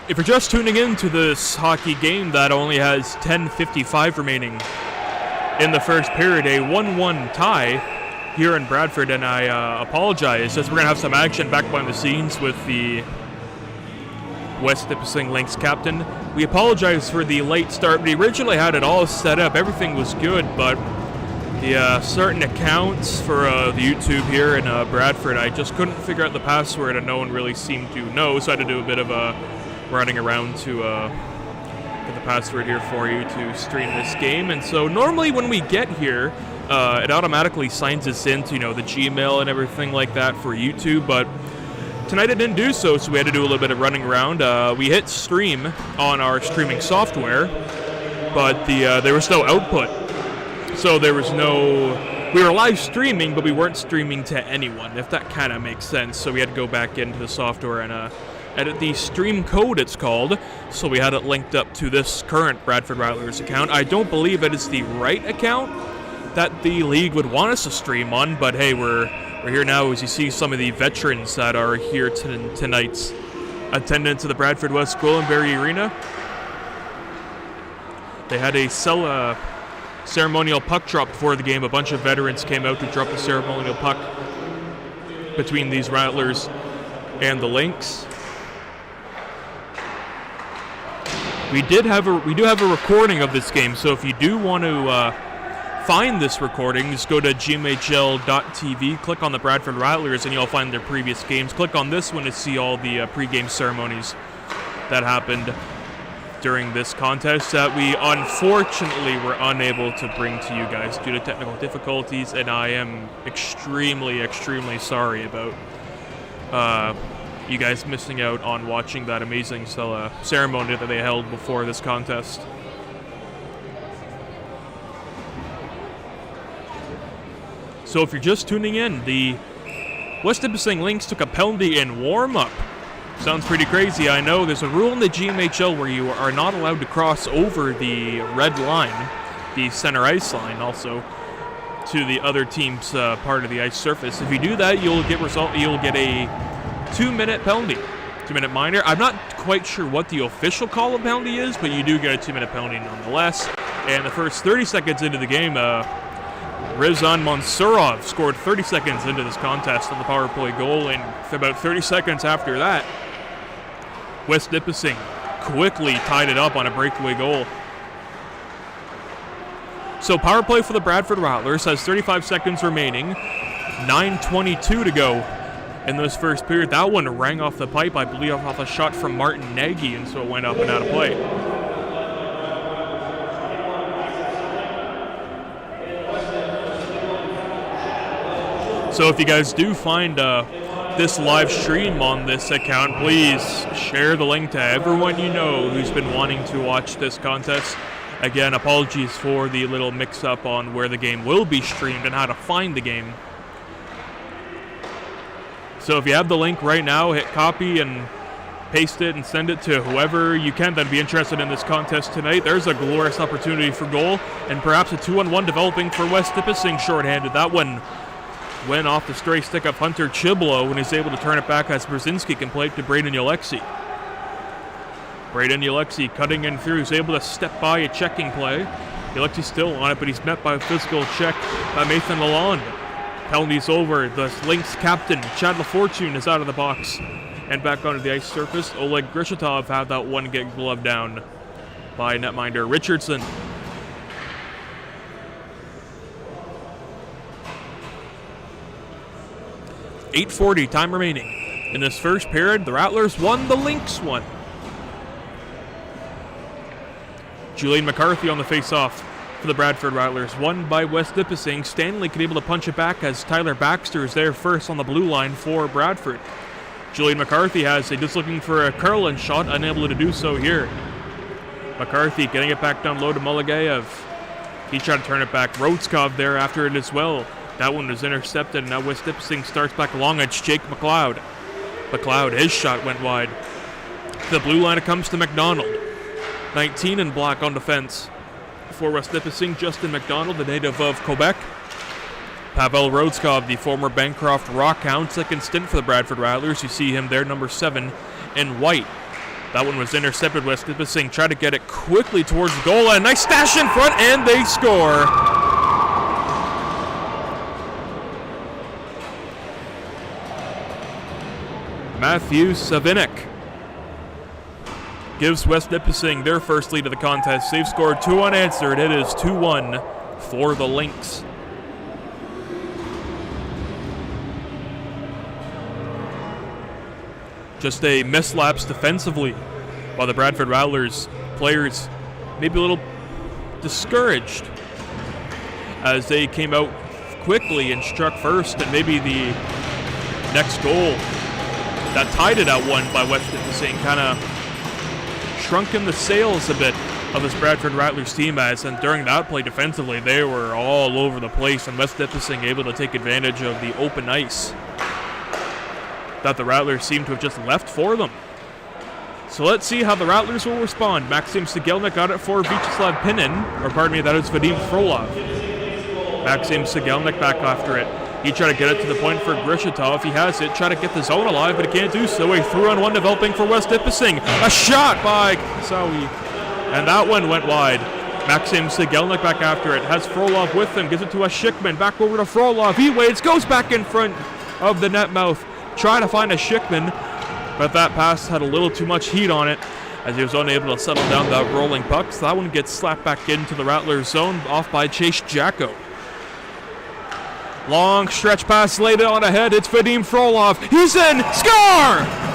If you're just tuning in to this hockey game that only has 10:55 remaining in the first period, a 1-1 tie here in Bradford, and I apologize as we're going to have some action back behind the scenes with the West Nipissing Lynx captain. We apologize for the late start. We originally had it all set up. Everything was good, but the certain accounts for the YouTube here in Bradford, I just couldn't figure out the password, and no one really seemed to know, so I had to do a bit of running around to get the password here for you to stream this game. And so normally when we get here, it automatically signs us into, the Gmail and everything like that for YouTube, but tonight it didn't do so we had to do a little bit of running around. We hit stream on our streaming software, but there was no output. So there was we were live streaming, but we weren't streaming to anyone, if that kind of makes sense. So we had to go back into the software and edit the stream code, it's called. So we had it linked up to this current Bradford Rattlers account. I don't believe it is the right account that the league would want us to stream on, but hey, we're here now as you see some of the veterans that are here tonight's attendance at the Bradford West Gwillimbury Arena. They had a ceremonial puck drop before the game. A bunch of veterans came out to drop the ceremonial puck between these Rattlers and the Lynx. We do have a recording of this game, so if you do want to find this recording, just go to GMHL.tv, click on the Bradford Rattlers, and you'll find their previous games. Click on this one to see all the pre-game ceremonies that happened during this contest that we unfortunately were unable to bring to you guys due to technical difficulties, and I am extremely, extremely sorry about you guys missing out on watching that amazing ceremony that they held before this contest. So if you're just tuning in, the West Nipissing Lynx took a penalty in warm-up. Sounds pretty crazy, I know. There's a rule in the GMHL where you are not allowed to cross over the red line, the center ice line also, to the other team's part of the ice surface. If you do that, you'll get a 2-minute penalty, 2-minute minor. I'm not quite sure what the official call of penalty is, but you do get a 2-minute penalty nonetheless. And the first 30 seconds into the game, Rizan Mansurov scored 30 seconds into this contest on the power play goal, and about 30 seconds after that, West Nipissing quickly tied it up on a breakaway goal. So power play for the Bradford Rattlers has 35 seconds remaining, 9:22 to go in this first period. That one rang off the pipe, I believe, off a shot from Martin Nagy, and so it went up and out of play. So if you guys do find this live stream on this account, please share the link to everyone you know who's been wanting to watch this contest. Again, apologies for the little mix-up on where the game will be streamed and how to find the game. So if you have the link right now, hit copy and paste it and send it to whoever you can that'd be interested in this contest tonight. There's a glorious opportunity for goal, and perhaps a 2-on-1 developing for West Nipissing shorthanded. That one went off the stray stick of Hunter Chiblo, and he's able to turn it back as Brzezinski can play it to Braden Yalexi. Braden Yalexi cutting in through, is able to step by a checking play. Yalexi still on it, but he's met by a physical check by Nathan Lalonde. Penalty's over. The Lynx captain, Chad LaFortune, is out of the box and back onto the ice surface. Oleg Grishatov had that one get gloved down by netminder Richardson. .840 time remaining. In this first period, the Rattlers won, the Lynx won. Julian McCarthy on the face-off for the Bradford Rattlers, won by West Nipissing. Stanley could able to punch it back as Tyler Baxter is there first on the blue line for Bradford. Julian McCarthy has just looking for a Carlin shot, unable to do so here. McCarthy getting it back down low to Mulagayev. He tried to turn it back. Rodskov there after it as well. That one was intercepted, and now West Nipissing starts back along. It's Jake McLeod. McLeod, his shot went wide. The blue line, it comes to McDonald. 19 in black on defense for West Nipissing. Justin McDonald, the native of Quebec. Pavel Rodskov, the former Bancroft Rockhound, second stint for the Bradford Rattlers. You see him there, number 7 in white. That one was intercepted. West Nipissing tried to get it quickly towards the goal line. Nice stash in front, and they score. Matthew Savinik gives West Nipissing their first lead of the contest. They've scored 2 unanswered. It is 2-1 for the Lynx. Just a mislapse defensively by the Bradford Rattlers. Players maybe a little discouraged as they came out quickly and struck first, and maybe the next goal that tied it at 1 by West Nipissing kind of shrunken the sails a bit of this Bradford Rattlers team, as and during that play defensively they were all over the place, and West Nipissing able to take advantage of the open ice that the Rattlers seem to have just left for them. So let's see how the Rattlers will respond. Maxim Sigelnik got it for Vyacheslav Pinin, or pardon me, that is Vadim Frolov. Maxim Sigelnik back after it. He tried to get it to the point for Grishatov. He has it, try to get the zone alive, but he can't do so. A 3-on-1 developing for West Nipissing. A shot by Kasawi, and that one went wide. Maxim Sigelnik back after it, has Frolov with him, gives it to a Schickman, back over to Frolov. He waits, goes back in front of the net mouth. Try to find a Schickman, but that pass had a little too much heat on it as he was unable to settle down that rolling puck. So that one gets slapped back into the Rattlers zone, off by Chase Jacko. Long stretch pass laid on ahead. It's Vadim Frolov. He's in. Score!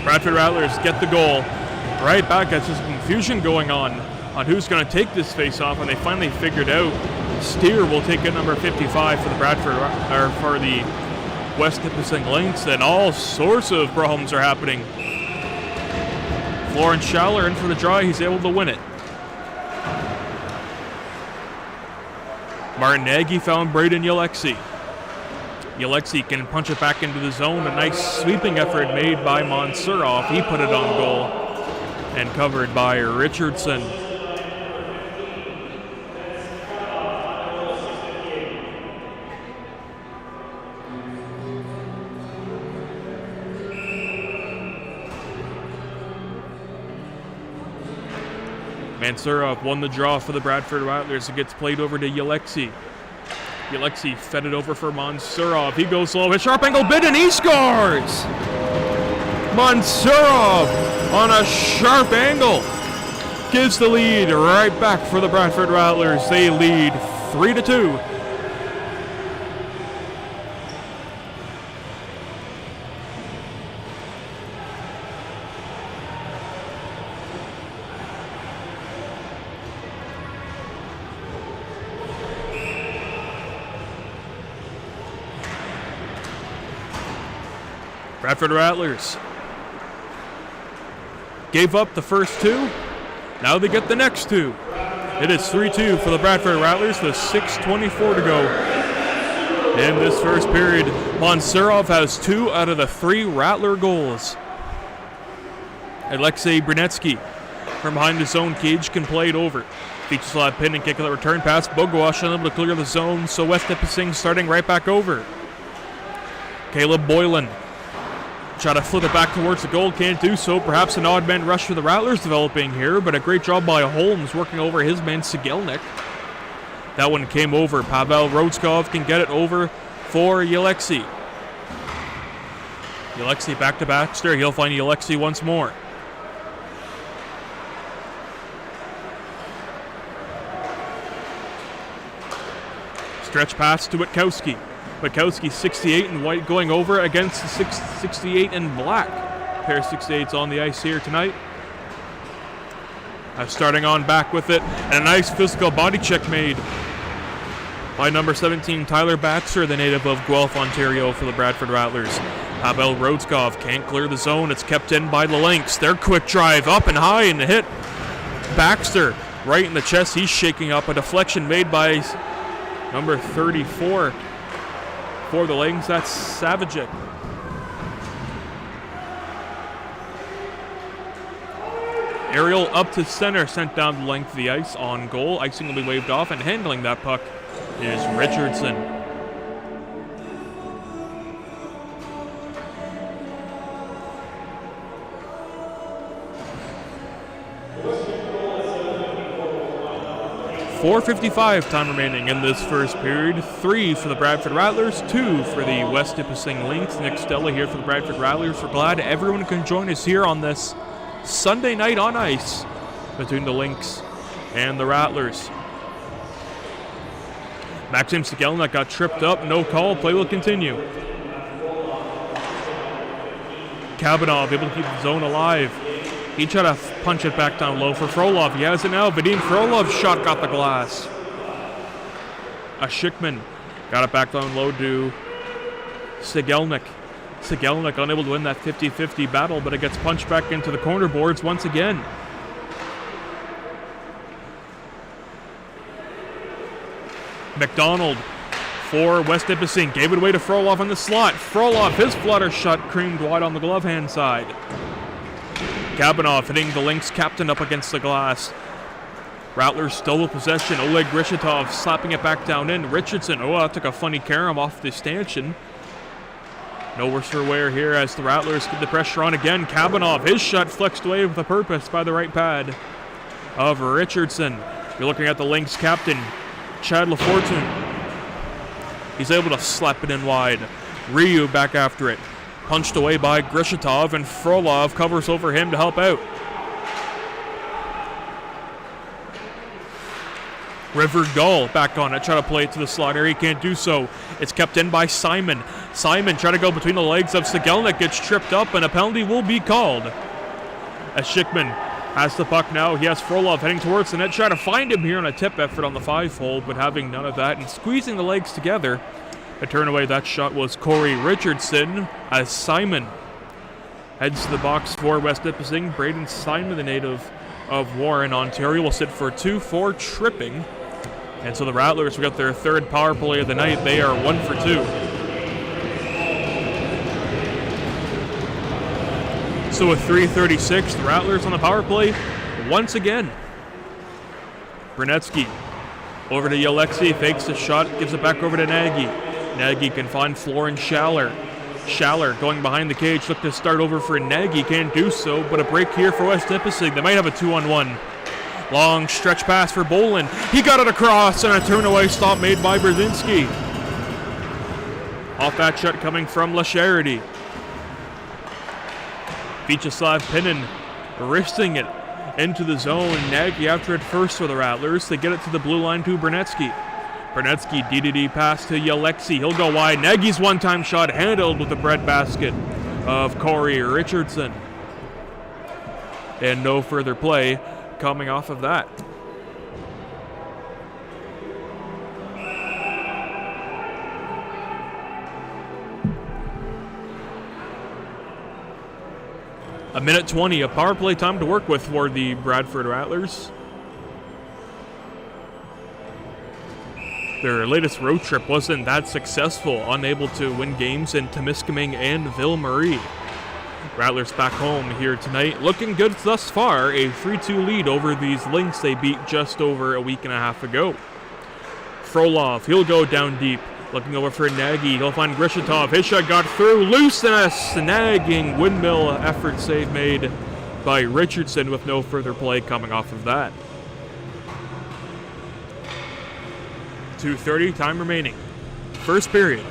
Bradford Rattlers get the goal. Right back, that's just confusion going on who's going to take this face-off, and they finally figured out Steer will take it number 55 for the Bradford, or for the West Nipissing Lynx, and all sorts of problems are happening. Florence Schaller in for the draw, he's able to win it. Martin Nagy found Braden Yalexi. Yalexi can punch it back into the zone. A nice sweeping effort made by Mansurov. He put it on goal and covered by Richardson. Mansurov won the draw for the Bradford Rattlers. It gets played over to Yalexi. Yalexi fed it over for Mansurov. He goes slow, a sharp angle bid, and he scores! Mansurov on a sharp angle gives the lead right back for the Bradford Rattlers. They lead 3-2. Bradford Rattlers gave up the first two. Now they get the next two. It is 3-2 for the Bradford Rattlers with 6:24 to go in this first period. Mansurov has 2 out of the 3 Rattler goals. Alexei Brunetsky from behind his own cage can play it over. Vyacheslav Pinin kick of the return pass. Bogosh unable to clear the zone, so West Nipissing starting right back over. Caleb Boylan try to flip it back towards the goal, can't do so. Perhaps an odd man rush for the Rattlers developing here, but a great job by Holmes working over his man Sigelnik. That one came over. Pavel Rodskov can get it over for Yalexi. Yalexi back to Baxter. He'll find Yalexi once more. Stretch pass to Witkowski. Witkowski 68 in white going over against the 68 in black pair 68s on the ice here tonight. Starting on back with it, and a nice physical body check made by number 17, Tyler Baxter, the native of Guelph, Ontario, for the Bradford Rattlers. Pavel Rodskov can't clear the zone. It's kept in by the Lynx. Their quick drive up and high and hit Baxter right in the chest. He's shaking up. A deflection made by number 34 for the Lynx. That's Savajic. Aerial up to center, sent down the length of the ice on goal. Icing will be waved off, and handling that puck is Richardson. .455 time remaining in this first period. 3 for the Bradford Rattlers, 2 for the West Nipissing Lynx. Nick Stella here for the Bradford Rattlers. We're glad everyone can join us here on this Sunday night on ice between the Lynx and the Rattlers. Maxim Sigelnik got tripped up, no call, play will continue. Kabanov able to keep the zone alive. He tried to punch it back down low for Frolov. He has it now. Vadim Frolov's shot got the glass. A Schickman got it back down low to Sigelnik. Sigelnik unable to win that 50-50 battle, but it gets punched back into the corner boards once again. McDonald for West Nipissing gave it away to Frolov in the slot. Frolov, his flutter shot creamed wide on the glove hand side. Kabanov hitting the Lynx captain up against the glass. Rattlers still with possession. Oleg Grishitov slapping it back down in. Richardson, that took a funny carom off the stanchion. No worse for wear here as the Rattlers get the pressure on again. Kabanov, his shot flexed away with a purpose by the right pad of Richardson. You're looking at the Lynx captain, Chad LaFortune. He's able to slap it in wide. Ryu back after it. Punched away by Grishitov, and Frolov covers over him to help out. River Gull back on it, try to play it to the slot area. He can't do so. It's kept in by Simon. Simon trying to go between the legs of Sigelnik, gets tripped up, and a penalty will be called. As Schickman has the puck now, he has Frolov heading towards the net, trying to find him here on a tip effort on the 5-hole, but having none of that and squeezing the legs together. A turn away, that shot was Corey Richardson, as Simon heads to the box for West Nipissing. Braden Simon, the native of Warren, Ontario, will sit for 2-4 tripping. And so the Rattlers will get their third power play of the night. They are 1 for 2. So with 3:36, the Rattlers on the power play once again. Brunetsky over to Alexei, fakes the shot, gives it back over to Nagy. Nagy can find Florin Schaller. Schaller going behind the cage, look to start over for Nagy, can't do so, but a break here for West Nipissing. They might have a 2-on-1. Long stretch pass for Bolin. He got it across, and a turn away stop made by Brzezinski. Off that shot coming from LaCharity. Vyacheslav Pinin wristing it into the zone. Nagy after it first for the Rattlers. They get it to the blue line to Brunetsky. Brunetsky, DDD pass to Alexei. He'll go wide. Nagy's one-time shot handled with the breadbasket of Corey Richardson. And no further play coming off of that. A minute 20 of power play time to work with for the Bradford Rattlers. Their latest road trip wasn't that successful, unable to win games in Temiskaming and Ville-Marie. Rattlers back home here tonight, looking good thus far. A 3-2 lead over these Lynx they beat just over a week and a half ago. Frolov, he'll go down deep. Looking over for Nagy, he'll find Grishitov. His shot got through, looseness, nagging windmill effort save made by Richardson with no further play coming off of that. 2:30 time remaining. First period.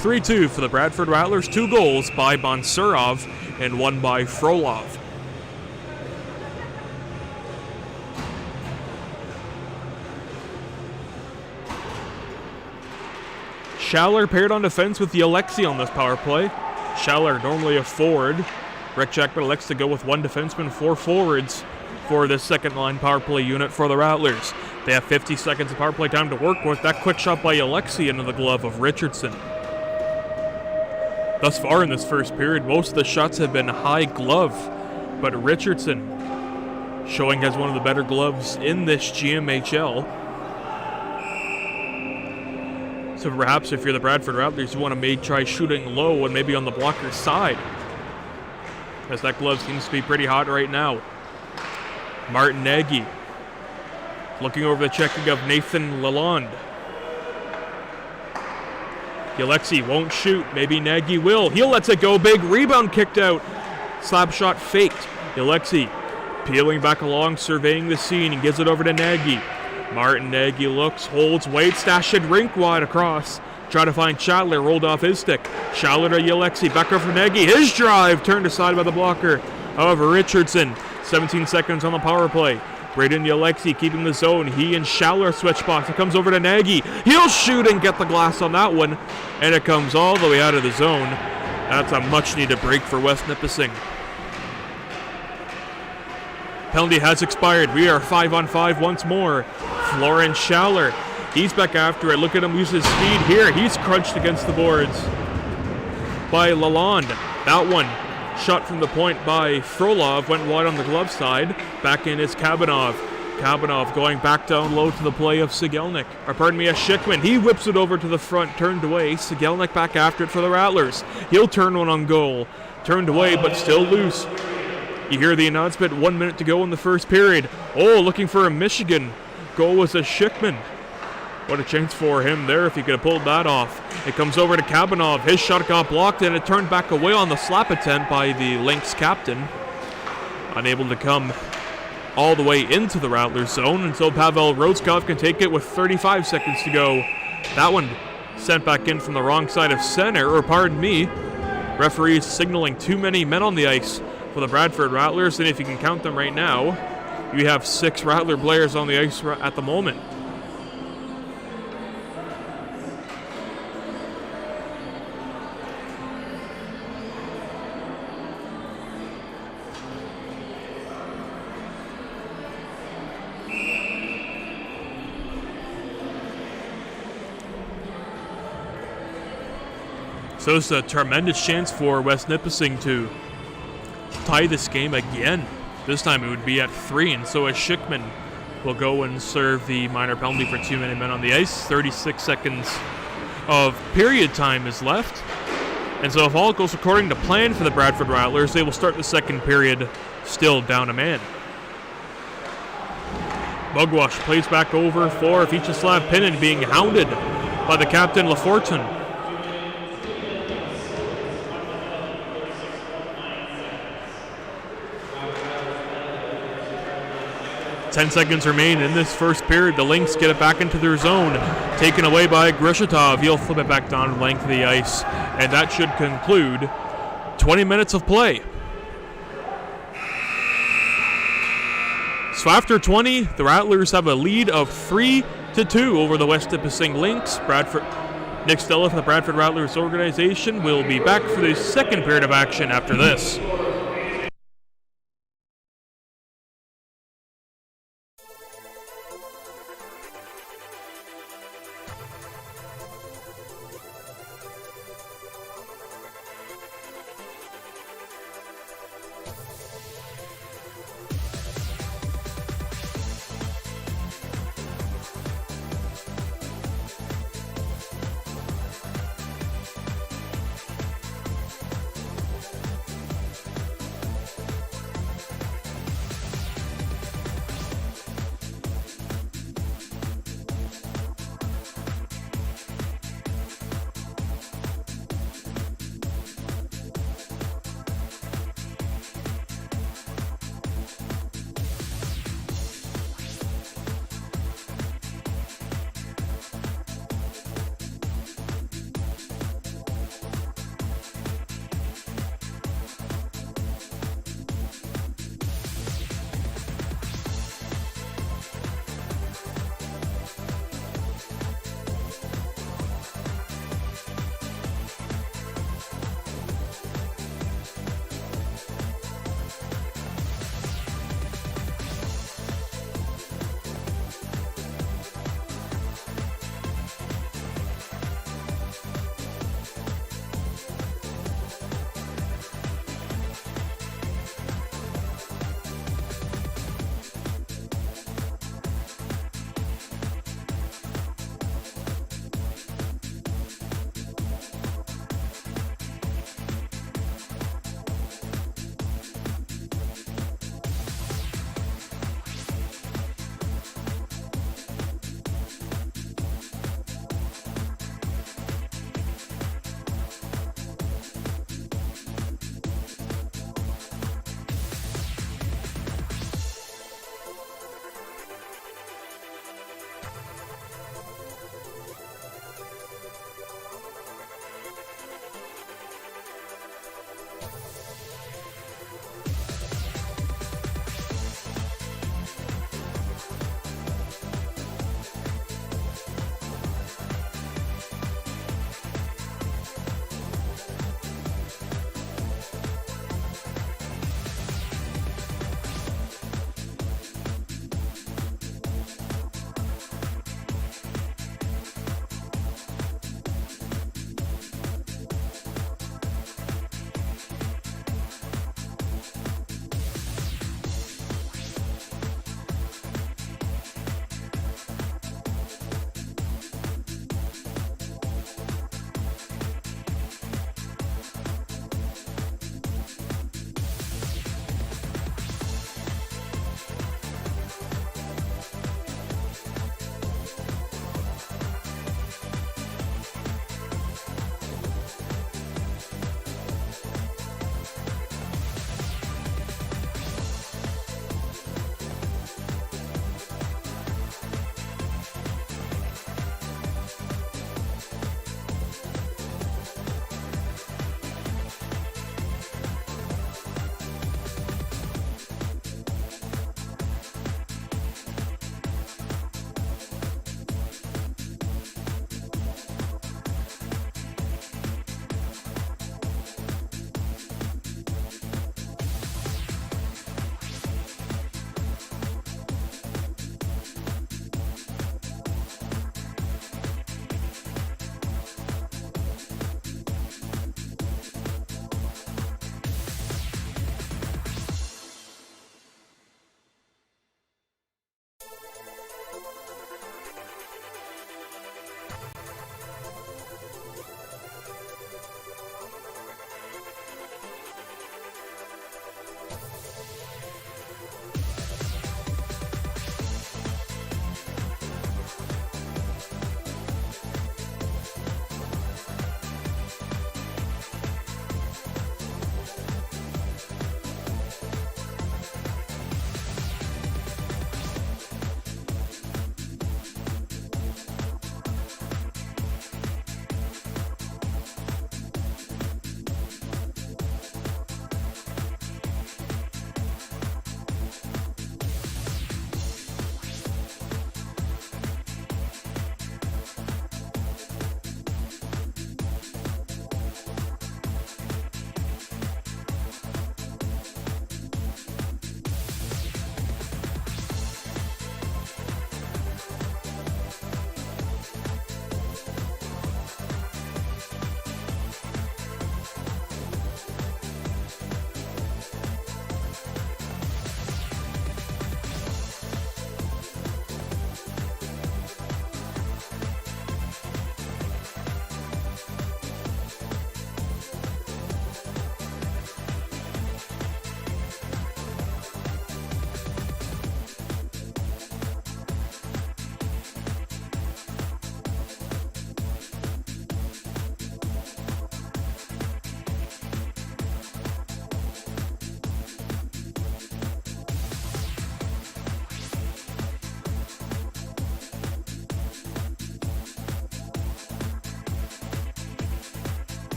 3-2 for the Bradford Rattlers. 2 goals by Bonsurov and 1 by Frolov. Schaller paired on defense with the Alexei on this power play. Schaller, normally a forward, Rick Jackman elects to go with 1 defenseman, 4 forwards for this second line power play unit for the Rattlers. They have 50 seconds of power play time to work with. That quick shot by Alexi into the glove of Richardson. Thus far in this first period, most of the shots have been high glove, but Richardson showing as one of the better gloves in this GMHL. So perhaps if you're the Bradford Rattlers, you want to try shooting low and maybe on the blocker's side, as that glove seems to be pretty hot right now. Martin Nagy looking over the checking of Nathan Lalonde. Alexi won't shoot. Maybe Nagy will. He'll let it go. Big rebound kicked out. Slap shot faked. Alexi peeling back along, surveying the scene, and gives it over to Nagy. Martin Nagy looks, holds, waits, dashed it rink wide across. Try to find Schaller, rolled off his stick. Schaller to Alexi, back up for Nagy. His drive turned aside by the blocker. However, Richardson, 17 seconds on the power play. Braden Alexi keeping the zone. He and Schaller switch spots. It comes over to Nagy. He'll shoot and get the glass on that one. And it comes all the way out of the zone. That's a much-needed break for West Nipissing. Penalty has expired. We are 5-on-5 once more. Florian Schaller. He's back after it. Look at him use his speed here. He's crunched against the boards by Lalonde. That one, shot from the point by Frolov, went wide on the glove side. Back in is Kabanov. Kabanov going back down low to the play of Sigelnik. Or pardon me, Schickman. He whips it over to the front, turned away. Sigelnik back after it for the Rattlers. He'll turn one on goal. Turned away, but still loose. You hear the announcement, 1 minute to go in the first period. Oh, looking for a Michigan. Goal was a Schickman. What a chance for him there if he could have pulled that off. It comes over to Kabanov. His shot got blocked and it turned back away on the slap attempt by the Lynx captain. Unable to come all the way into the Rattlers zone, and so Pavel Rodskov can take it with 35 seconds to go. That one sent back in from the wrong side of center, or pardon me. Referees signaling too many men on the ice for the Bradford Rattlers, and if you can count them right now, you have 6 Rattler players on the ice at the moment. So it's a tremendous chance for West Nipissing to tie this game again. This time it would be at 3, and so as Schickman will go and serve the minor penalty for too many men on the ice. 36 seconds of period time is left. And so if all goes according to plan for the Bradford Rattlers, they will start the second period still down a man. Mugwash plays back over for Vyacheslav Pinin, being hounded by the captain Lafortune. 10 seconds remain in this first period. The Lynx get it back into their zone. Taken away by Grishatov. He'll flip it back down the length of the ice. And that should conclude 20 minutes of play. So after 20, the Rattlers have a lead of 3-2 over the West Nipissing Lynx. Nick Stella from the Bradford Rattlers organization will be back for the second period of action after this.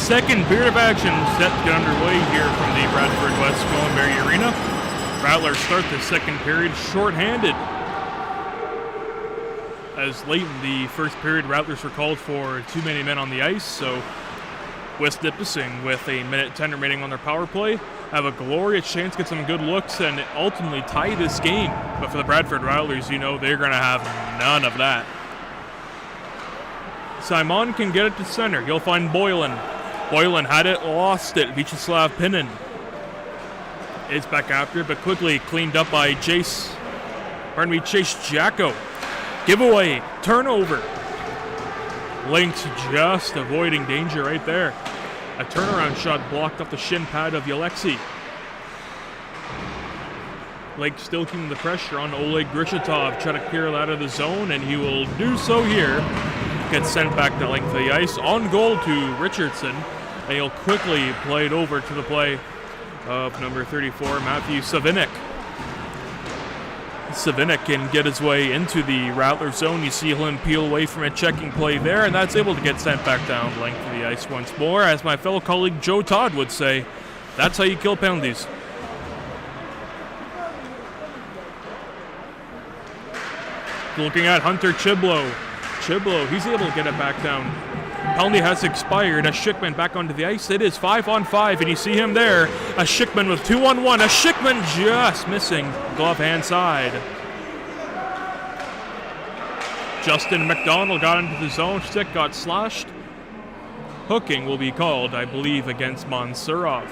second period of action set to get underway here from the Bradford West Goldenberry Arena. Rattlers start the second period shorthanded. As late in the first period, Rattlers were called for too many men on the ice, so West Nipissing, with a minute 10 remaining on their power play, have a glorious chance to get some good looks and ultimately tie this game. But for the Bradford Rattlers, you know they're going to have none of that. Simon can get it to center. He'll find Boylan. Boylan had it, lost it. Vyacheslav Pinin is back after it, but quickly cleaned up by Chase Jacko. Giveaway, turnover. Lynx just avoiding danger right there. A turnaround shot blocked off the shin pad of Alexei. Lynx still keeping the pressure on Oleg Grishatov, trying to clear it out of the zone, and he will do so here. Gets sent back to length of the ice. On goal to Richardson, and he'll quickly play it over to the play of number 34, Matthew Savinik. Savinik can get his way into the Rattler zone. You see him peel away from a checking play there, and that's able to get sent back down length of the ice once more. As my fellow colleague Joe Todd would say, that's how you kill penalties. Looking at Hunter Chiblo. Chiblo, he's able to get it back down. Penalty has expired. A Schickman back onto the ice. It is 5-on-5, and you see him there. A Schickman with 2-on-1. A Schickman just missing glove hand side. Justin McDonald got into the zone. Stick got slashed. Hooking will be called, I believe, against Mansurov.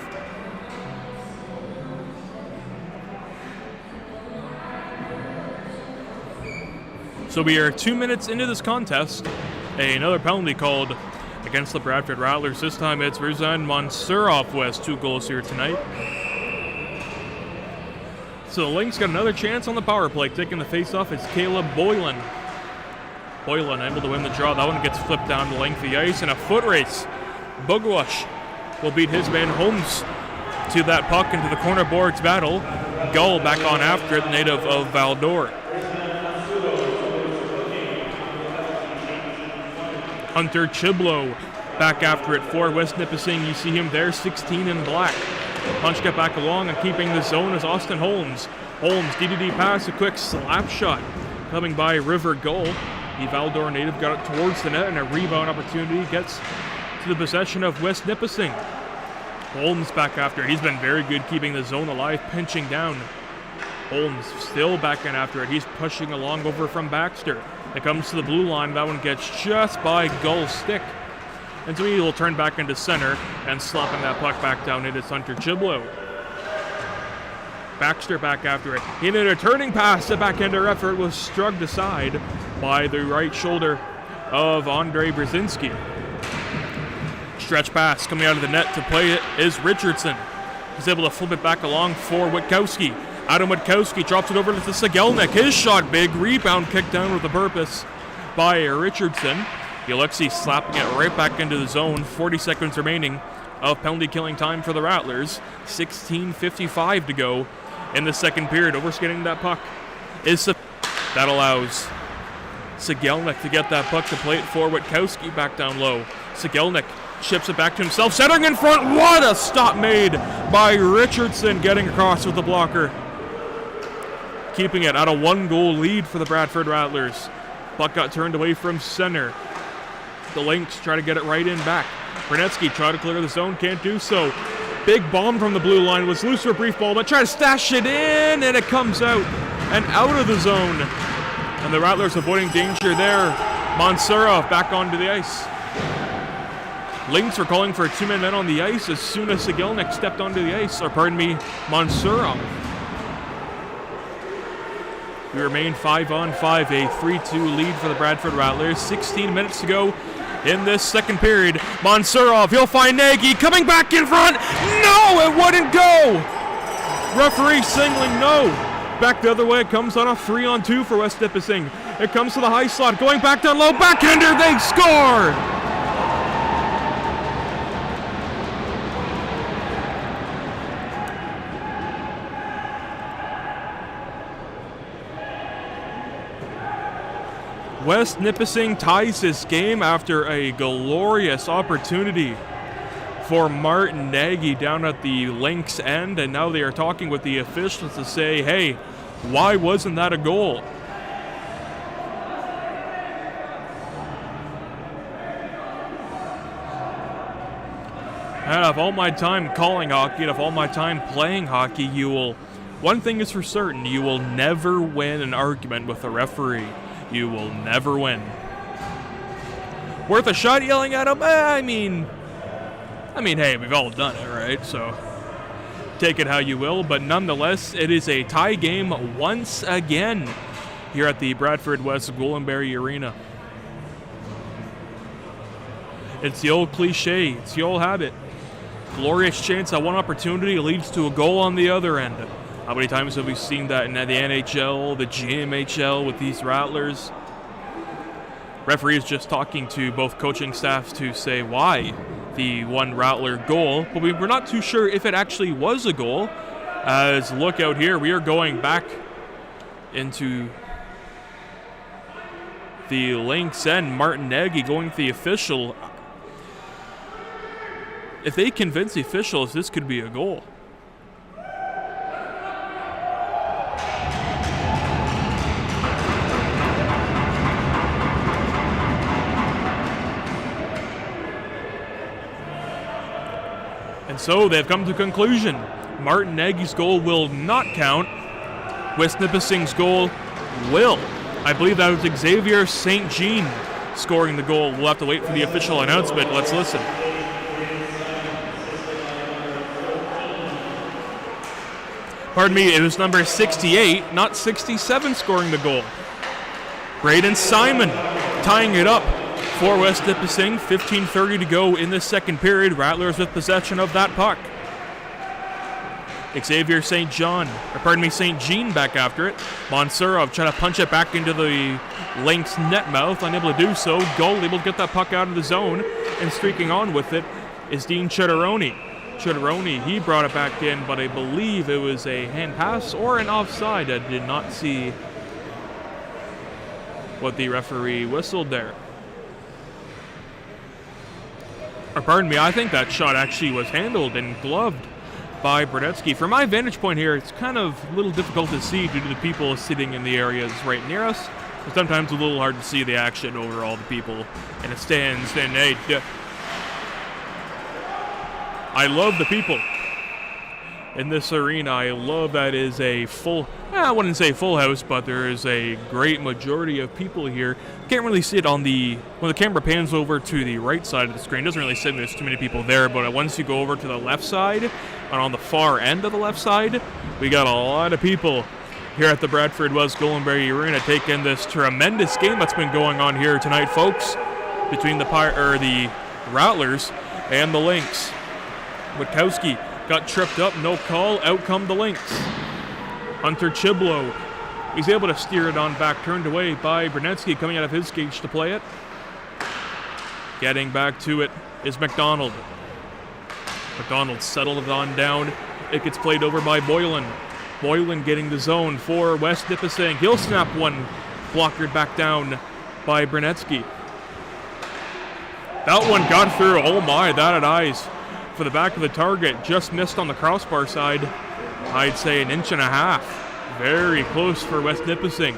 So we are 2 minutes into this contest. Another penalty called against the Bradford Rattlers. This time it's Rizan Mansurov who has 2 goals here tonight. So the Lynx got another chance on the power play. Taking the face-off is Caleb Boylan. Boylan able to win the draw. That one gets flipped down the length of the ice in a foot race. Bogwash will beat his man Holmes to that puck into the corner boards battle. Gull back on after it, native of Valdor. Hunter Chiblo back after it for West Nipissing. You see him there, 16 in black. Punch get back along and keeping the zone is Austin Holmes. Holmes, DDD pass, a quick slap shot coming by River Gull. The Valdor native got it towards the net, and a rebound opportunity gets to the possession of West Nipissing. Holmes back after it. He's been very good keeping the zone alive, pinching down. Holmes still back in after it. He's pushing along over from Baxter. It comes to the blue line. That one gets just by Gull's stick. And so he will turn back into center and slapping that puck back down into Hunter Chiblo. Baxter back after it. In a turning pass, the backhander effort was shrugged aside by the right shoulder of Andrei Brzezinski. Stretch pass coming out of the net to play it is Richardson. He's able to flip it back along for Witkowski. Adam Witkowski drops it over to Sigelnik. His shot big. Rebound kicked down with a purpose by Richardson. Alexei slapping it right back into the zone. 40 seconds remaining of penalty killing time for the Rattlers. 16:55 to go in the second period. Overskating that puck is that allows Sigelnik to get that puck to play it for Witkowski back down low. Sigelnik chips it back to himself. Centering in front. What a stop made by Richardson, getting across with the blocker. Keeping it at a 1-goal lead for the Bradford Rattlers. Puck got turned away from center. The Lynx try to get it right in back. Bernetsky try to clear the zone, can't do so. Big bomb from the blue line, was loose for a brief ball, but try to stash it in, and it comes out and out of the zone. And the Rattlers avoiding danger there. Mansurov back onto the ice. Lynx were calling for 2 men on the ice as soon as Sigelnik stepped onto the ice, Mansurov. We remain 5-on-5, a 3-2 lead for the Bradford Rattlers. 16 minutes to go in this second period. Mansurov, he'll find Nagy, coming back in front. No, it wouldn't go. Referee signaling no. Back the other way, it comes on a 3-on-2 for West Nipissing. It comes to the high slot, going back down low, backhander, they score! West Nipissing ties this game after a glorious opportunity for Martin Nagy down at the Lynx end, and now they are talking with the officials to say, hey, why wasn't that a goal? And of all my time calling hockey and of all my time playing hockey, one thing is for certain, you will never win an argument with a referee. You will never win. Worth a shot yelling at him? I mean, hey, we've all done it, right? So take it how you will, but nonetheless, it is a tie game once again here at the Bradford West Goldenberry Arena. It's the old cliche, it's the old habit. Glorious chance at one opportunity leads to a goal on the other end. How many times have we seen that in the NHL, the GMHL with these Rattlers? Referees just talking to both coaching staffs to say why the one Rattler goal, but we're not too sure if it actually was a goal. As look out here, we are going back into the Lynx end. Martin Nagy going to the official. If they convince the officials, this could be a goal. And so they've come to a conclusion. Martin Nagy's goal will not count. West Nipissing's goal will. I believe that was Xavier St. Jean scoring the goal. We'll have to wait for the official announcement. Let's listen. Pardon me, it was number 68, not 67, scoring the goal. Braden Simon tying it up for West Nipissing. 15:30 to go in the second period. Rattlers with possession of that puck. Xavier St. Jean back after it. Monsurov trying to punch it back into the Lynx net mouth, unable to do so. Goal able to get that puck out of the zone, and streaking on with it is Dean Chitteroni. He brought it back in, but I believe it was a hand pass or an offside. I did not see what the referee whistled there. Or pardon me, I think that shot actually was handled and gloved by Bradetsky. From my vantage point here, it's kind of a little difficult to see due to the people sitting in the areas right near us. But sometimes it's a little hard to see the action over all the people in the stands. And hey, I love the people in this arena. I love that it is a full, I wouldn't say full house, but there is a great majority of people here. Can't really see it when the camera pans over to the right side of the screen. It doesn't really say there's too many people there, but once you go over to the left side, and on the far end of the left side, we got a lot of people here at the Bradford West Goldenberry Arena taking this tremendous game that's been going on here tonight, folks, between the Rattlers and the Lynx. Witkowski got tripped up, no call, out come the Lynx. Hunter Chiblo, he's able to steer it on back, turned away by Brunetsky coming out of his cage to play it. Getting back to it is McDonald. McDonald settled it on down. It gets played over by Boylan. Boylan getting the zone for West Nipissing. He'll snap one, blockered back down by Brunetsky. That one got through. Oh my, that had eyes. For the back of the target, just missed on the crossbar side. I'd say an inch and a half. Very close for West Nipissing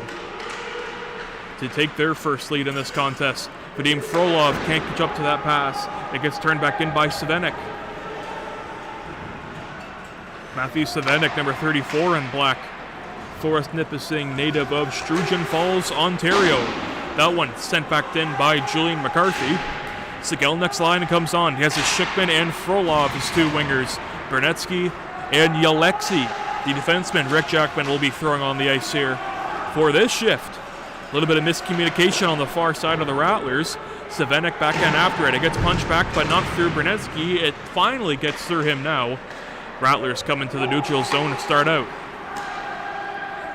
to take their first lead in this contest. Vadim Frolov can't catch up to that pass. It gets turned back in by Savenik. Matthew Savenik, number 34 in black. For West Nipissing, native of Sturgeon Falls, Ontario. That one sent back in by Julian McCarthy. Sigelnik's line comes on. He has his Schickman and Frolov, his two wingers. Bernetsky and Yalexi. The defenseman, Rick Jackman, will be throwing on the ice here for this shift. A little bit of miscommunication on the far side of the Rattlers. Savenik back in after it. It gets punched back, but not through Bernetsky. It finally gets through him now. Rattlers come into the neutral zone to start out.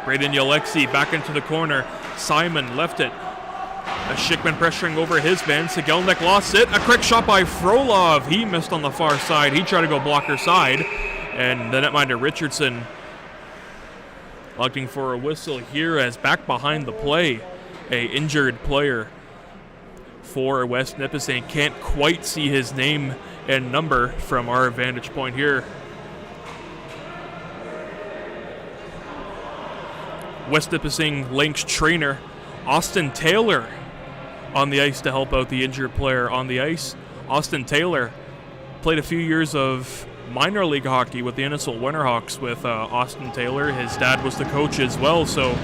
Braden Yalexi back into the corner. Simon left it. A Schickman pressuring over his man. Sigelnik lost it. A quick shot by Frolov. He missed on the far side. He tried to go blocker side. And the netminder Richardson looking for a whistle here as back behind the play. A injured player for West Nipissing. Can't quite see his name in number from our vantage point here. West Nipissing Lynx trainer Austin Taylor on the ice to help out the injured player on the ice. Austin Taylor played a few years of minor league hockey with the Innisfil Winterhawks with Austin Taylor. His dad was the coach as well, so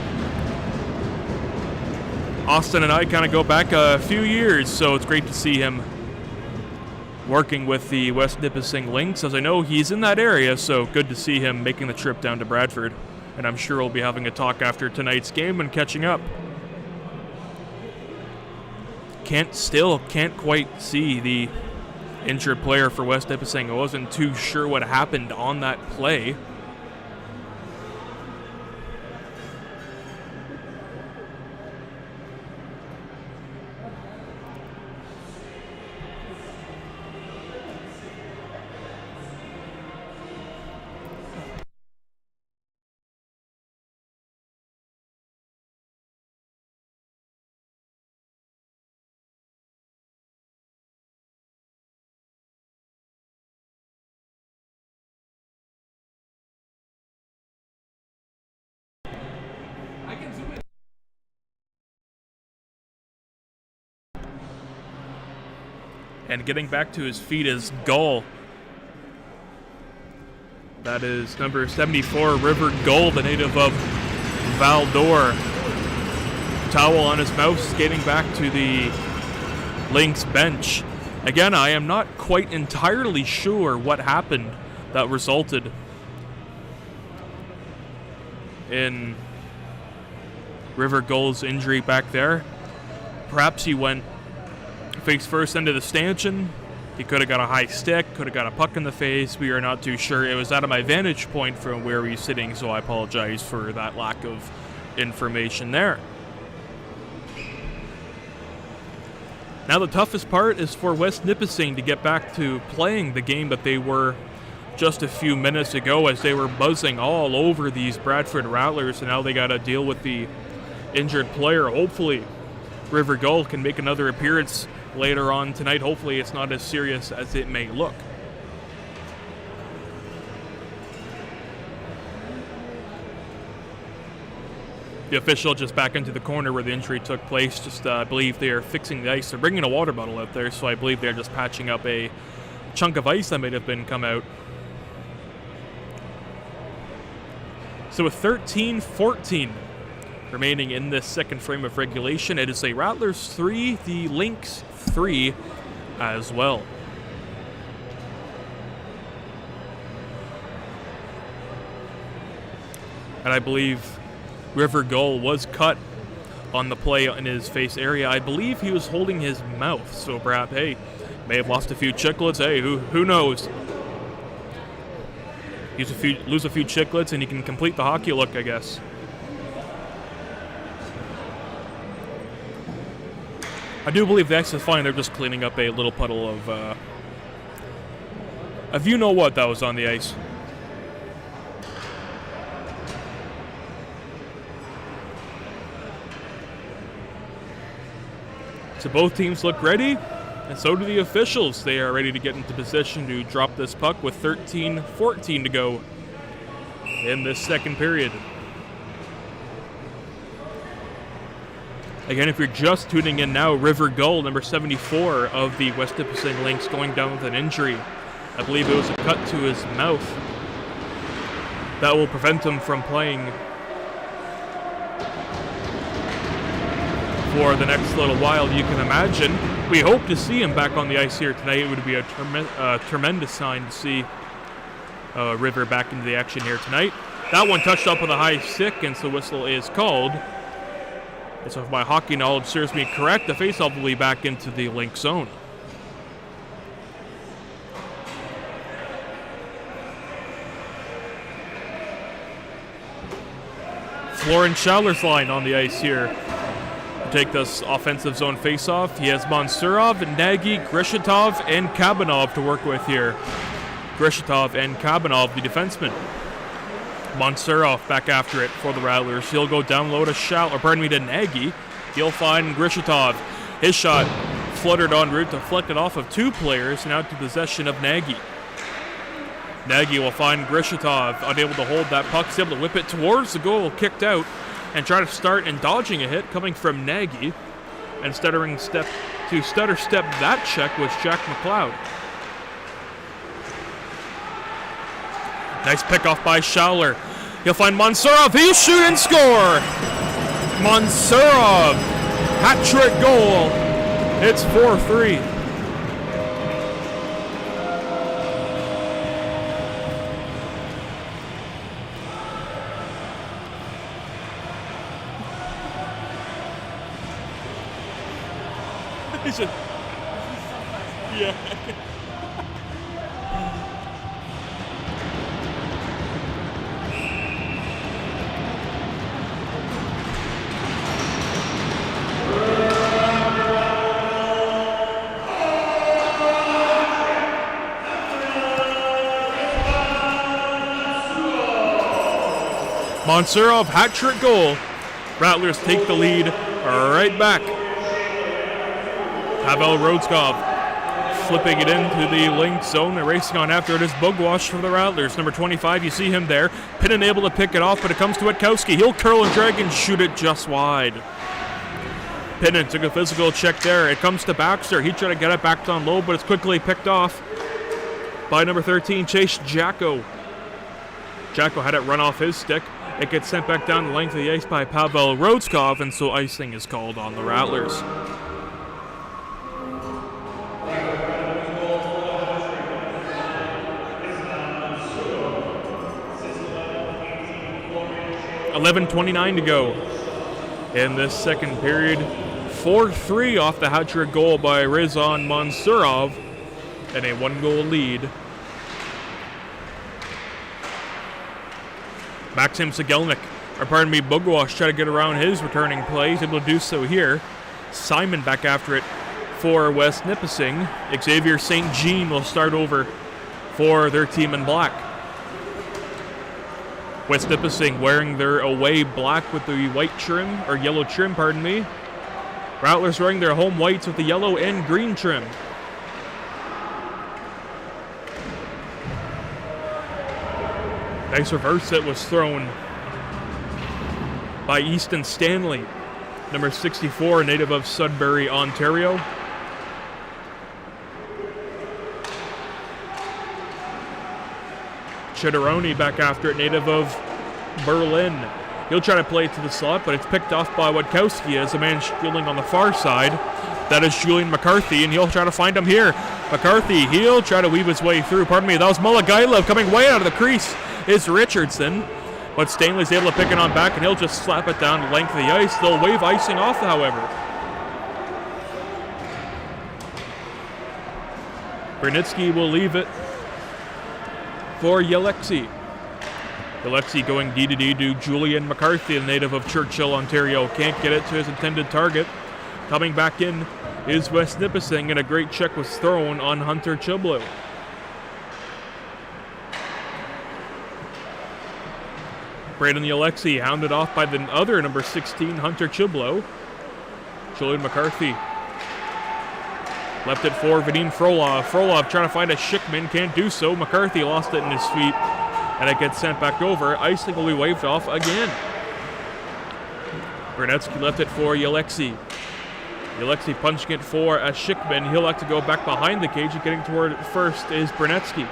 Austin and I kind of go back a few years, so it's great to see him working with the West Nipissing Lynx, as I know he's in that area, so good to see him making the trip down to Bradford. And I'm sure we'll be having a talk after tonight's game and catching up. Can't quite see the injured player for West Nipissing. I wasn't too sure what happened on that play. And getting back to his feet is Gull. That is number 74, River Gull, the native of Val-d'Or. Towel on his mouth, skating back to the Lynx bench. Again, I am not quite entirely sure what happened that resulted in River Gull's injury back there. Perhaps he went face first into the stanchion. He could have got a high stick, could have got a puck in the face. We are not too sure. It was out of my vantage point from where he's sitting, so I apologize for that lack of information there. Now the toughest part is for West Nipissing to get back to playing the game that they were just a few minutes ago, as they were buzzing all over these Bradford Rattlers, and now they got to deal with the injured player. Hopefully River Gull can make another appearance later on tonight. Hopefully it's not as serious as it may look. The official just back into the corner where the injury took place. Just I believe they are fixing the ice. They're bringing a water bottle out there, so I believe they're just patching up a chunk of ice that may have been come out. So with 13-14 remaining in this second frame of regulation, it is a Rattlers 3, the Lynx 3 as well. And I believe River Gull was cut on the play in his face area. I believe he was holding his mouth, so perhaps, hey, may have lost a few chiclets. Hey, who knows? Lose a few chiclets and he can complete the hockey look, I guess. I do believe the ice is fine. They're just cleaning up a little puddle of you know what that was on the ice. So both teams look ready, and so do the officials. They are ready to get into position to drop this puck with 13-14 to go in this second period. Again, if you're just tuning in now, River Gull, number 74 of the West Nipissing Lynx, going down with an injury. I believe it was a cut to his mouth that will prevent him from playing for the next little while, you can imagine. We hope to see him back on the ice here tonight. It would be a tremendous sign to see River back into the action here tonight. That one touched up with a high stick, and so whistle is called. And so if my hockey knowledge serves me correct, the faceoff will be back into the Lynx zone. Florence Schauler's line on the ice here to take this offensive zone faceoff. He has Monsurov, Nagy, Grishitov, and Kabanov to work with here. Grishitov and Kabanov, the defenseman. Monsurov back after it for the Rattlers. He'll go down low to to Nagy. He'll find Grishitov. His shot fluttered en route, deflected off of 2 players, now to possession of Nagy. Nagy will find Grishatov, unable to hold that puck. He's able to whip it towards the goal, kicked out, and try to start and dodging a hit coming from Nagy. And stutter step that check was Jack McLeod. Nice pickoff by Schauler. He'll find Mansurov. He'll shoot and score. Mansurov, hat-trick goal. It's 4-3. Yeah. Mansurov, hat-trick goal. Rattlers take the lead right back. Pavel Rodskov flipping it into the Lynx zone and racing on after it is Bugwash for the Rattlers. Number 25, you see him there. Pinnon able to pick it off, but it comes to Witkowski. He'll curl and drag and shoot it just wide. Pinnon took a physical check there. It comes to Baxter. He tried to get it back down low, but it's quickly picked off by number 13, Chase Jacko. Jacko had it run off his stick. It gets sent back down the length of the ice by Pavel Rodskov, and so icing is called on the Rattlers. .11:29 to go in this second period. 4-3 off the hat-trick goal by Rizan Mansurov, and a 1-goal lead. Maxim Sigelnik, Bugwash try to get around his returning play. He's able to do so here. Simon back after it for West Nipissing. Xavier St. Jean will start over for their team in black. West Nipissing wearing their away black with the white trim, or yellow trim, pardon me. Rattlers wearing their home whites with the yellow and green trim. Nice reverse that was thrown by Easton Stanley, number 64, native of Sudbury, Ontario. Chitteroni back after it, native of Berlin. He'll try to play it to the slot, but it's picked off by Witkowski as a man shielding on the far side. That is Julian McCarthy, and he'll try to find him here. McCarthy, he'll try to weave his way through. Pardon me, that was Mulagailov coming way out of the crease. It's Richardson, but Stanley's able to pick it on back, and he'll just slap it down the length of the ice. They'll wave icing off, however. Brunitsky will leave it for Yelexi. Yelexi going D-to-D to Julian McCarthy, a native of Churchill, Ontario. Can't get it to his intended target. Coming back in is West Nipissing, and a great check was thrown on Hunter Chiblo. Braden Yelexi hounded off by the other number 16, Hunter Chiblo. Julian McCarthy left it for Vadim Frolov. Frolov trying to find a Schickman, can't do so. McCarthy lost it in his feet, and it gets sent back over. Icing will be waved off again. Brunetsky left it for Yelexi. Yelexi punching it for a Schickman. He'll have to go back behind the cage, and getting toward it first is Brunetsky.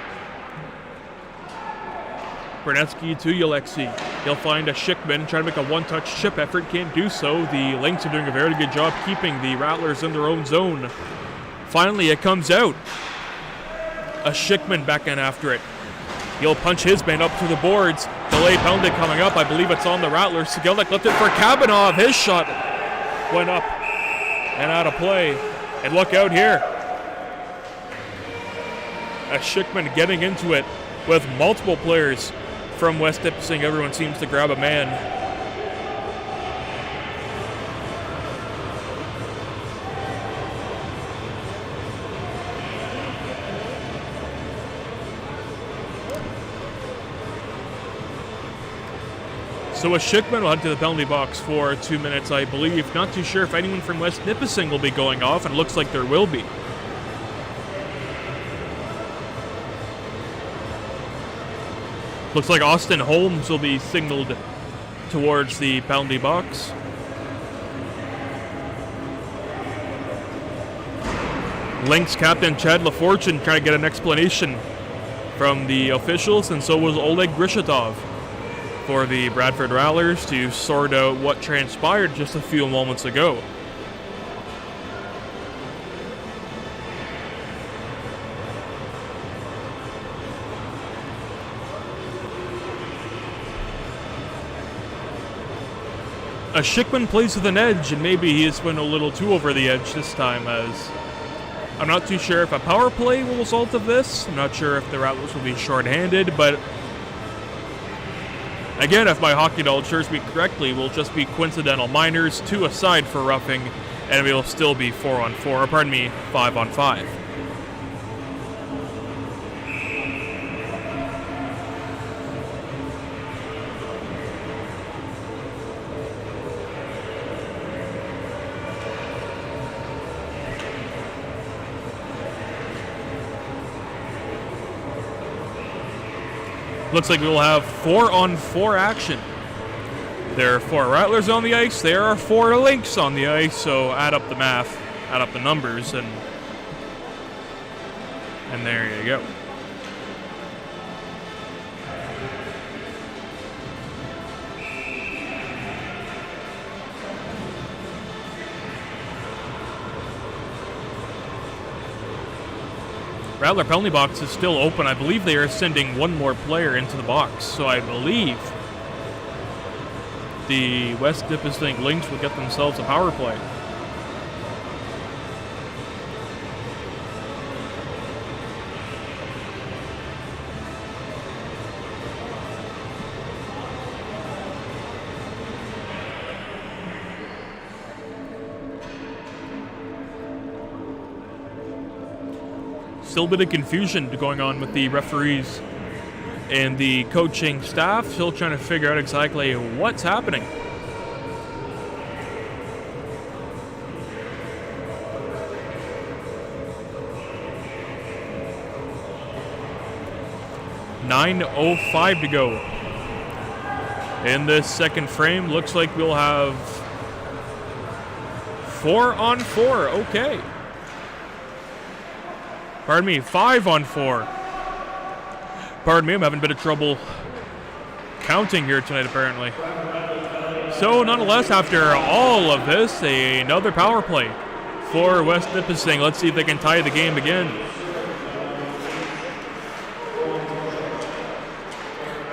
Brunetsky to Yelexi. He'll find a Schickman, trying to make a one-touch chip effort, can't do so. The Lynx are doing a very good job keeping the Rattlers in their own zone. Finally, it comes out. A Schickman back in after it. He'll punch his man up to the boards. Delay penalty coming up. I believe it's on the Rattlers. Sigelnik left it for Kabanov. His shot went up and out of play. And look out here. A Schickman getting into it with multiple players from West Nipissing. Everyone seems to grab a man. So a Schickman will head to the penalty box for 2 minutes, I believe. Not too sure if anyone from West Nipissing will be going off, and it looks like there will be. Looks like Austin Holmes will be signaled towards the penalty box. Lynx captain Chad LaFortune trying to get an explanation from the officials, and so was Oleg Grishatov for the Bradford Rattlers to sort out what transpired just a few moments ago. A Schickman plays with an edge, and maybe he has went a little too over the edge this time, as I'm not too sure if a power play will result of this. I'm not sure if the Rattlers will be short-handed, but again, if my hockey knowledge serves me correctly, will just be coincidental minors, 2 aside for roughing, and we will still be 4-on-4, or pardon me, 5-on-5. Looks like we will have 4-on-4 action. There are 4 Rattlers on the ice. There are 4 Lynx on the ice. So add up the math, add up the numbers, and there you go. Rattler penalty box is still open. I believe they are sending 1 more player into the box. So I believe the West Nipissing Lynx will get themselves a power play. Still a bit of confusion going on with the referees and the coaching staff. Still trying to figure out exactly what's happening. .9:05 to go in this second frame. Looks like we'll have 4-on-4. Okay. Pardon me, 5-on-4. Pardon me, I'm having a bit of trouble counting here tonight, apparently. So, nonetheless, after all of this, another power play for West Nipissing. Let's see if they can tie the game again.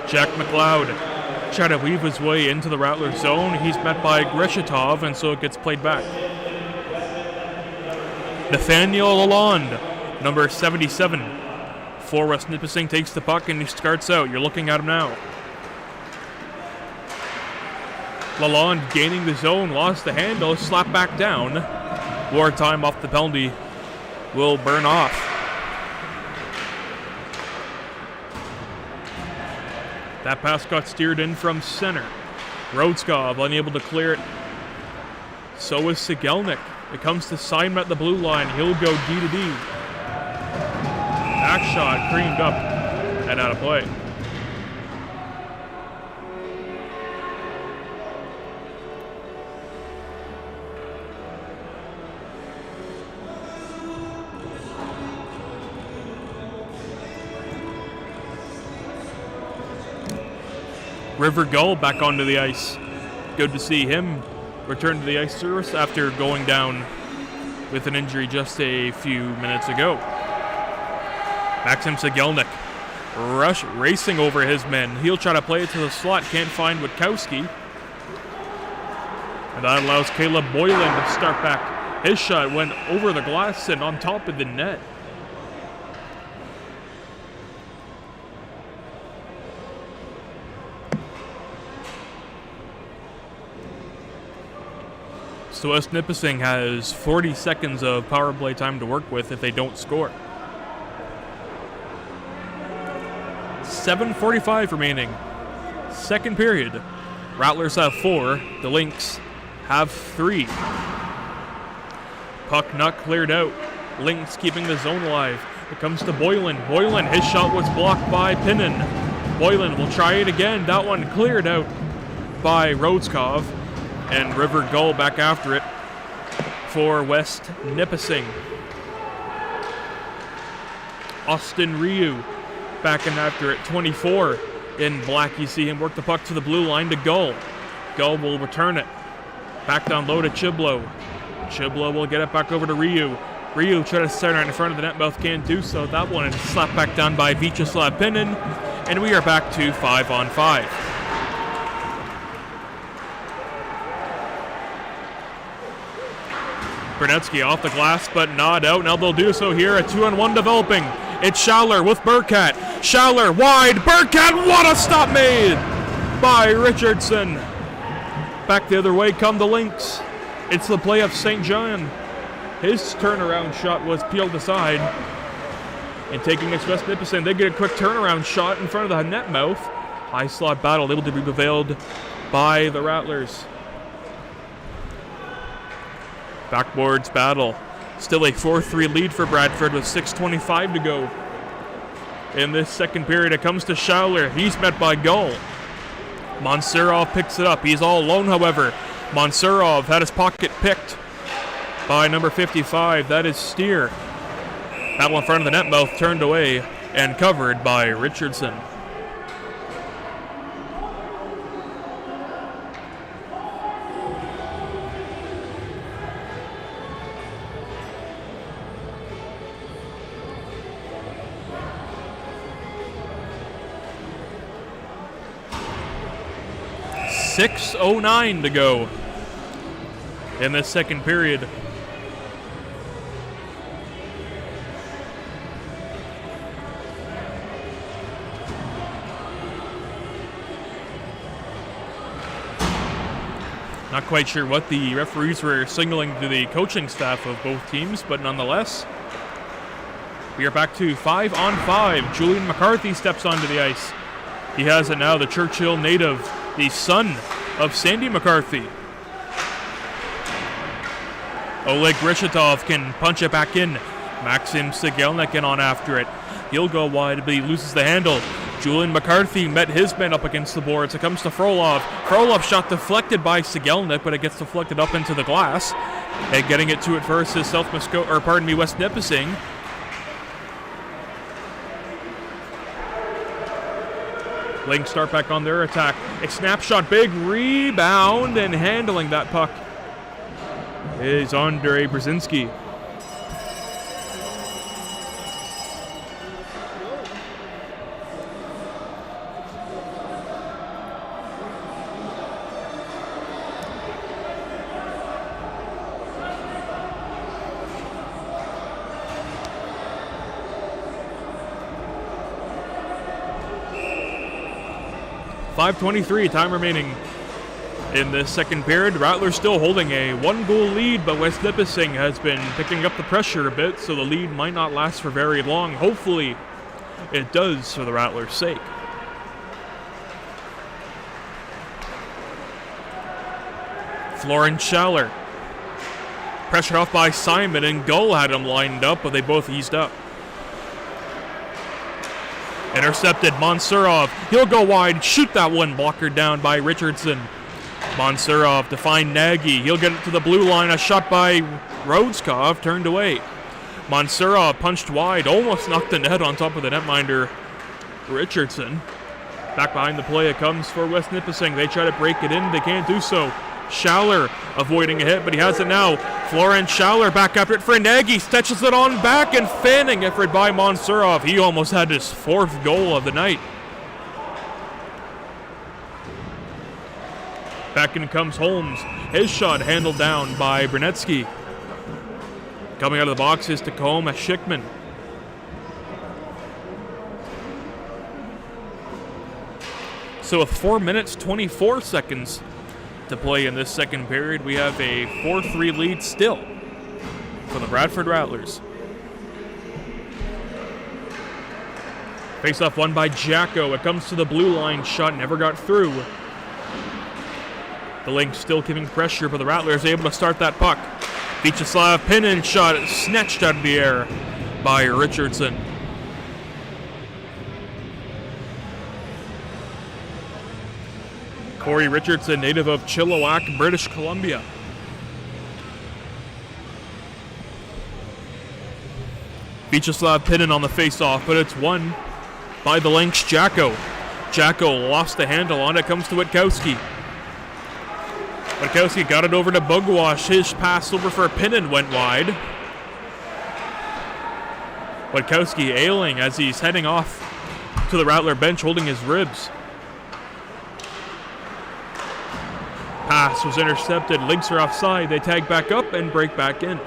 Jack McLeod trying to weave his way into the Rattler zone. He's met by Grishatov, and so it gets played back. Nathaniel Lalonde, number 77, for West Nipissing, takes the puck and he starts out. You're looking at him now. Lalonde gaining the zone, lost the handle, slapped back down. Wartime off the penalty will burn off. That pass got steered in from center. Rodskov unable to clear it. So is Sigelnik. It comes to Simon at the blue line. He'll go D to D. Back shot creamed up and out of play. River Gull back onto the ice. Good to see him return to the ice service after going down with an injury just a few minutes ago. Maxim Sigelnik racing over his men. He'll try to play it to the slot. Can't find Witkowski. And that allows Caleb Boylan to start back. His shot went over the glass and on top of the net. So West Nipissing has 40 seconds of power play time to work with if they don't score. 7:45 remaining. Second period. Rattlers have 4. The Lynx have 3. Puck not cleared out. Lynx keeping the zone alive. It comes to Boylan. Boylan, his shot was blocked by Pinnan. Boylan will try it again. That one cleared out by Rodskov. And River Gull back after it for West Nipissing. Austin Ryu backing after it. 24 in black. You see him work the puck to the blue line to Gull. Gull will return it. Back down low to Chiblo. Chiblo will get it back over to Ryu. Ryu try to center in front of the net mouth, can't do so. That one is slapped back down by Vyacheslav Pinnan, and we are back to 5-on-5. Brunetsky off the glass, but not out. Now they'll do so here. A 2-on-1 developing. It's Schauler with Burkett. Schauler wide. Burkett, what a stop made by Richardson. Back the other way come the Lynx. It's the play of St. John. His turnaround shot was peeled aside. And taking us West Nipissing, they get a quick turnaround shot in front of the net mouth. High slot battle able to be prevailed by the Rattlers. Backboards battle. Still a 4-3 lead for Bradford with 6:25 to go. In this second period, it comes to Schauler. He's met by Gull. Mansurov picks it up. He's all alone, however. Mansurov had his pocket picked by number 55. That is Steer. Battle in front of the net mouth, turned away and covered by Richardson. .609 to go in this second period. Not quite sure what the referees were signaling to the coaching staff of both teams, but nonetheless, we are back to 5-on-5. Julian McCarthy steps onto the ice. He has it now, the Churchill native, the son of Sandy McCarthy. Oleg Rishatov can punch it back in. Maxim Sigelnik in on after it. He'll go wide, but he loses the handle. Julian McCarthy met his man up against the boards. It comes to Frolov. Frolov shot deflected by Sigelnik, but it gets deflected up into the glass. And getting it to it first is West Nipissing. Lynx start back on their attack. A snapshot, big rebound, and handling that puck is Andrei Brzezinski. .523 time remaining in the second period. Rattlers still holding a 1-goal lead, but West Nipissing has been picking up the pressure a bit, so the lead might not last for very long. Hopefully it does for the Rattlers' sake. Florent Schaller pressured off by Simon, and Gull had him lined up, but they both eased up. Intercepted, Mansurov. He'll go wide, shoot that one, blocker down by Richardson. Mansurov to find Nagy. He'll get it to the blue line. A shot by Rodskov, turned away. Mansurov punched wide, almost knocked the net on top of the netminder, Richardson. Back behind the play, it comes for West Nipissing. They try to break it in, they can't do so. Schauler avoiding a hit, but he has it now. Florent Schauler back after it for Nagy. Stretches it on back, and fanning effort by Mansurov. He almost had his 4th goal of the night. Back in comes Holmes. His shot handled down by Brunetsky. Coming out of the box is Tacoma Schickman. So with 4 minutes, 24 seconds to play in this second period, we have a 4-3 lead still for the Bradford Rattlers. Face-off won by Jacko. It comes to the blue line. Shot never got through. The Lynx still giving pressure, but the Rattlers able to start that puck. Vyacheslav Pinin shot snatched out of the air by Richardson. Corey Richardson, native of Chilliwack, British Columbia. Vyacheslav Pinin on the face-off, but it's won by the Lynx Jacko. Jacko lost the handle on it, comes to Witkowski. Witkowski got it over to Bugwash. His pass over for Pinin went wide. Witkowski ailing as he's heading off to the Rattler bench, holding his ribs. Pass was intercepted. Lynx are offside. They tag back up and break back in.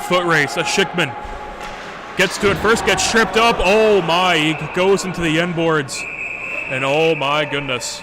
Foot race, a Schickman. Gets to it first, gets tripped up. Oh my, he goes into the end boards. And oh my goodness.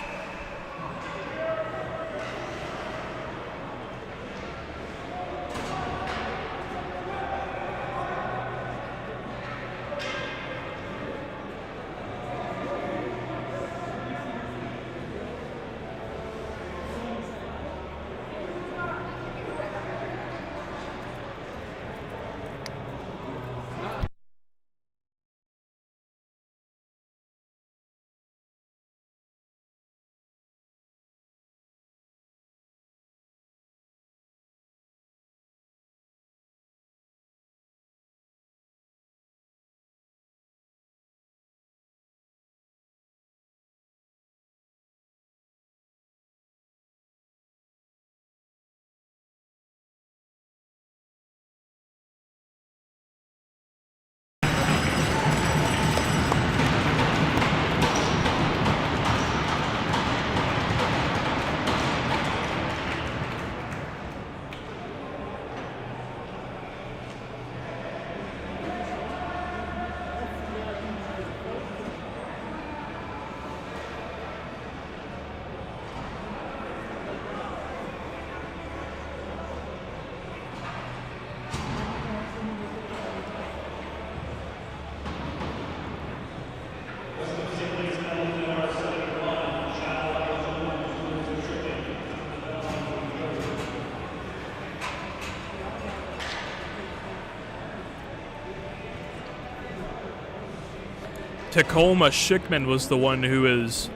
Tacoma Schickman was the one who is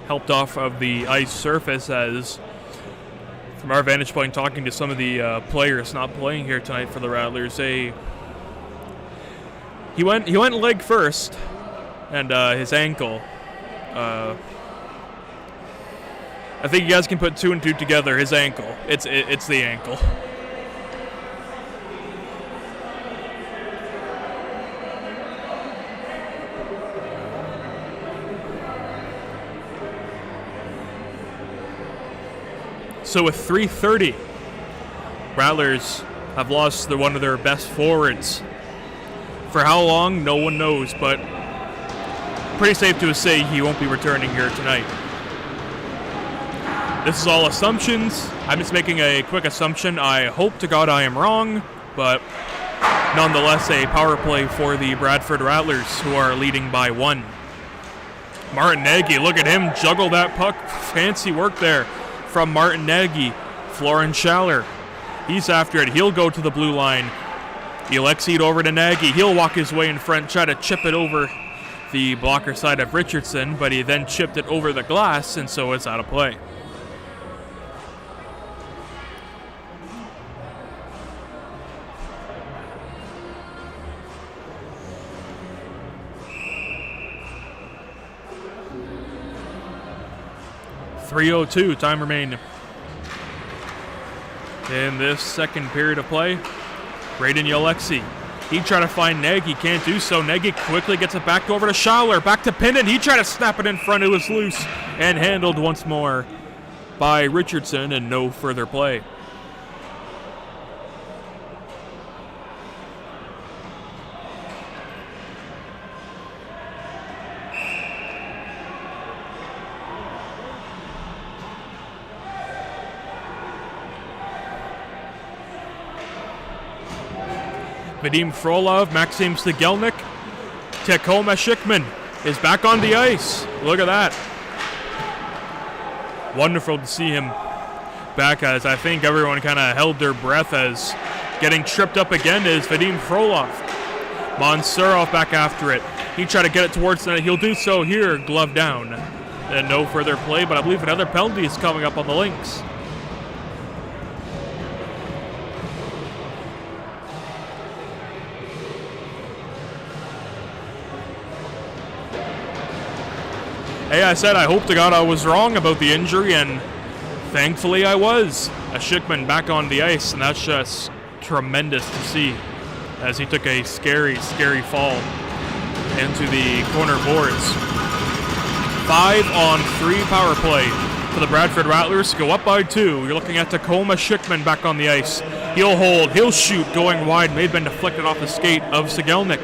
helped off of the ice surface, as from our vantage point, talking to some of the players not playing here tonight for the Rattlers, he went leg first, and his ankle. I think you guys can put two and two together. His ankle. It's the ankle. So with 3:30, Rattlers have lost one of their best forwards. For how long, no one knows, but pretty safe to say he won't be returning here tonight. This is all assumptions. I'm just making a quick assumption. I hope to God I am wrong, but nonetheless a power play for the Bradford Rattlers, who are leading by 1. Martin Nagy, look at him juggle that puck. Fancy work there from Martin Nagy. Florin Schaller, he's after it. He'll go to the blue line. Alexied over to Nagy. He'll walk his way in front, try to chip it over the blocker side of Richardson, but he then chipped it over the glass, and so it's out of play. .302 time remain in this second period of play. Braden Alexi, he tried to find Nagy, can't do so. Nagy quickly gets it back over to Schaller, back to Pinin. He tried to snap it in front, it was loose and handled once more by Richardson, and no further play. Vadim Frolov, Maxim Stigelnik, Tacoma Schickman is back on the ice. Look at that. Wonderful to see him back, as I think everyone kind of held their breath as getting tripped up again is Vadim Frolov. Mansurov back after it. He tried to get it towards the net. He'll do so here, glove down. And no further play, but I believe another penalty is coming up on the Lynx. Hey, I said I hope to God I was wrong about the injury, and thankfully I was. A Schickman back on the ice, and that's just tremendous to see as he took a scary, scary fall into the corner boards. 5-on-3 power play for the Bradford Rattlers. Go up by 2. You're looking at Tacoma Schickman back on the ice. He'll hold, he'll shoot, going wide. May have been deflected off the skate of Stigelnik.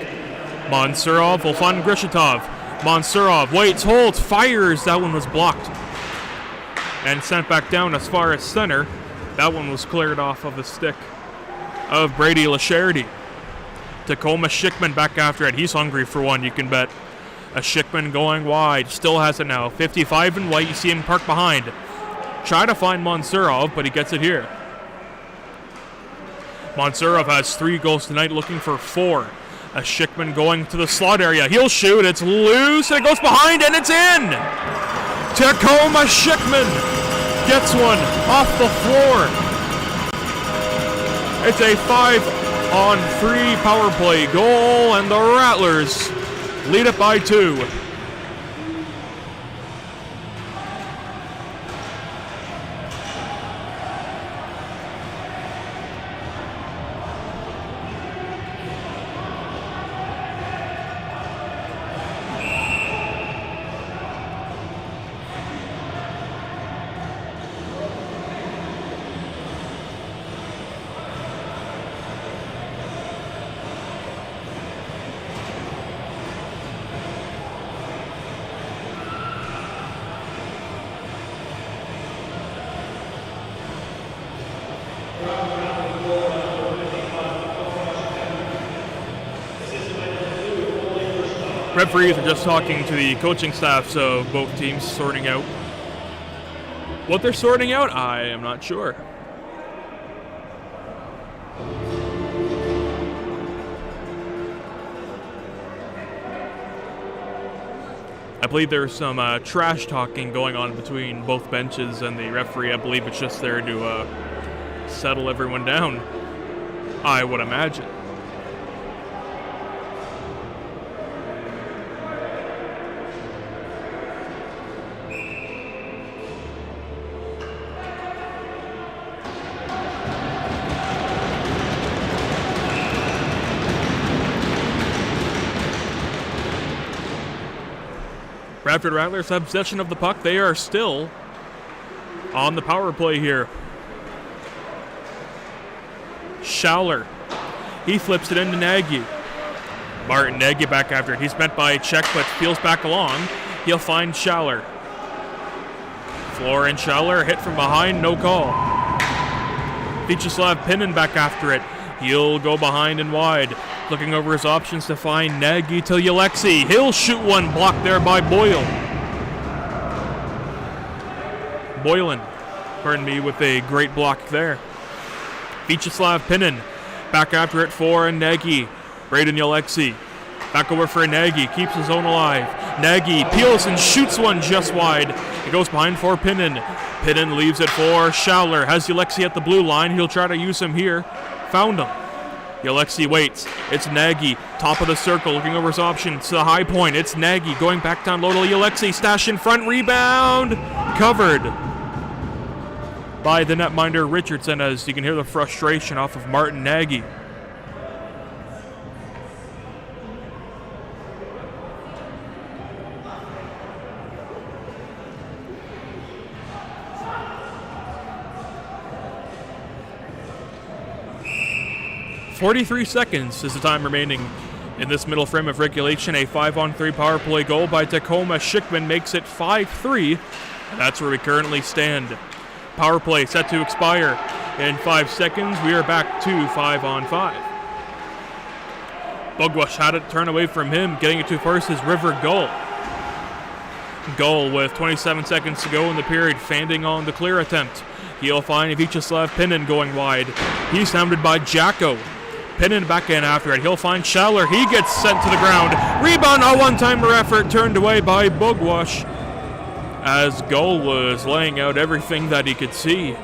Mansurov will find Grishitov. Mansurov waits, holds, fires. That one was blocked and sent back down as far as center. That one was cleared off of the stick of Brady Lasherty. Tacoma Schickman back after it. He's hungry for one, you can bet. A Schickman going wide. Still has it now. 55 in white. You see him parked behind. Try to find Mansurov, but he gets it here. Mansurov has 3 goals tonight, looking for 4. A Schickman going to the slot area. He'll shoot. It's loose, and it goes behind, and it's in! Tacoma Schickman gets one off the floor. It's a 5-on-3 power play goal, and the Rattlers lead it by 2. Referees are just talking to the coaching staffs of both teams, sorting out what they're sorting out. I am not sure. I believe there's some trash talking going on between both benches and the referee. I believe it's just there to settle everyone down, I would imagine. Bradford Rattlers have possession of the puck. They are still on the power play here. Schauler. He flips it into Nagy. Martin Nagy back after it. He's met by Czech, but peels back along. He'll find Schauler. Florian Schauler hit from behind, no call. Vyacheslav Pinin back after it. He'll go behind and wide. Looking over his options to find Nagy to Alexei. He'll shoot one, blocked there by Boylan, pardon me, with a great block there. Vyacheslav Pinin back after it for Nagy. Braden Alexei back over for Nagy. Keeps his own alive. Nagy peels and shoots one just wide. It goes behind for Pinin. Pinin leaves it for Schauler. Has Alexei at the blue line. He'll try to use him here. Found him. Alexei waits. It's Nagy, top of the circle, looking over his options to the high point. It's Nagy going back down low to Alexei. Stash in front, rebound, covered by the netminder Richardson, as you can hear the frustration off of Martin Nagy. .43 seconds is the time remaining in this middle frame of regulation. A 5-on-3 power play goal by Tacoma Schickman makes it 5-3. That's where we currently stand. Power play set to expire in 5 seconds. We are back to 5-on-5. Bugwash had it turn away from him, getting it to first is River Gull. Gull with 27 seconds to go in the period, fending on the clear attempt. He'll find Vyacheslav Pinin going wide. He's hounded by Jacko. Pinin back in after it. He'll find Schaller. He gets sent to the ground. Rebound, a one-timer effort turned away by Bugwash as Gull was laying out everything that he could see.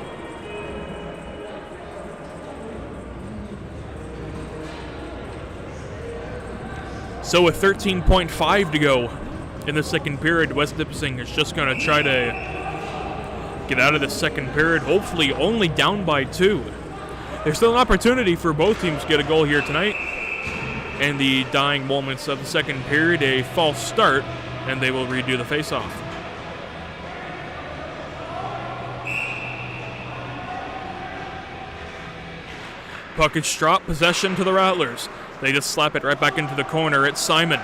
So with 13.5 to go in the second period, West Nipissing is just going to try to get out of the second period, hopefully only down by 2. There's still an opportunity for both teams to get a goal here tonight. In the dying moments of the second period, a false start, and they will redo the faceoff. Puck is dropped, possession to the Rattlers. They just slap it right back into the corner. It's Simon.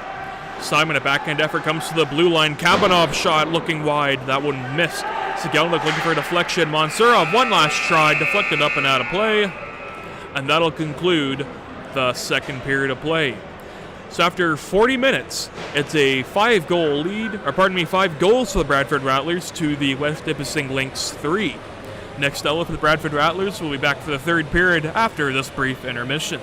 Simon, a backhand effort, comes to the blue line. Kabanov shot looking wide. That one missed. Sigelnik looking for a deflection. Mansurov, one last try, deflected up and out of play. And that'll conclude the second period of play. So after 40 minutes, it's a 5 goals for the Bradford Rattlers to the West Nipissing Lynx 3. Next Ella for the Bradford Rattlers will be back for the third period after this brief intermission.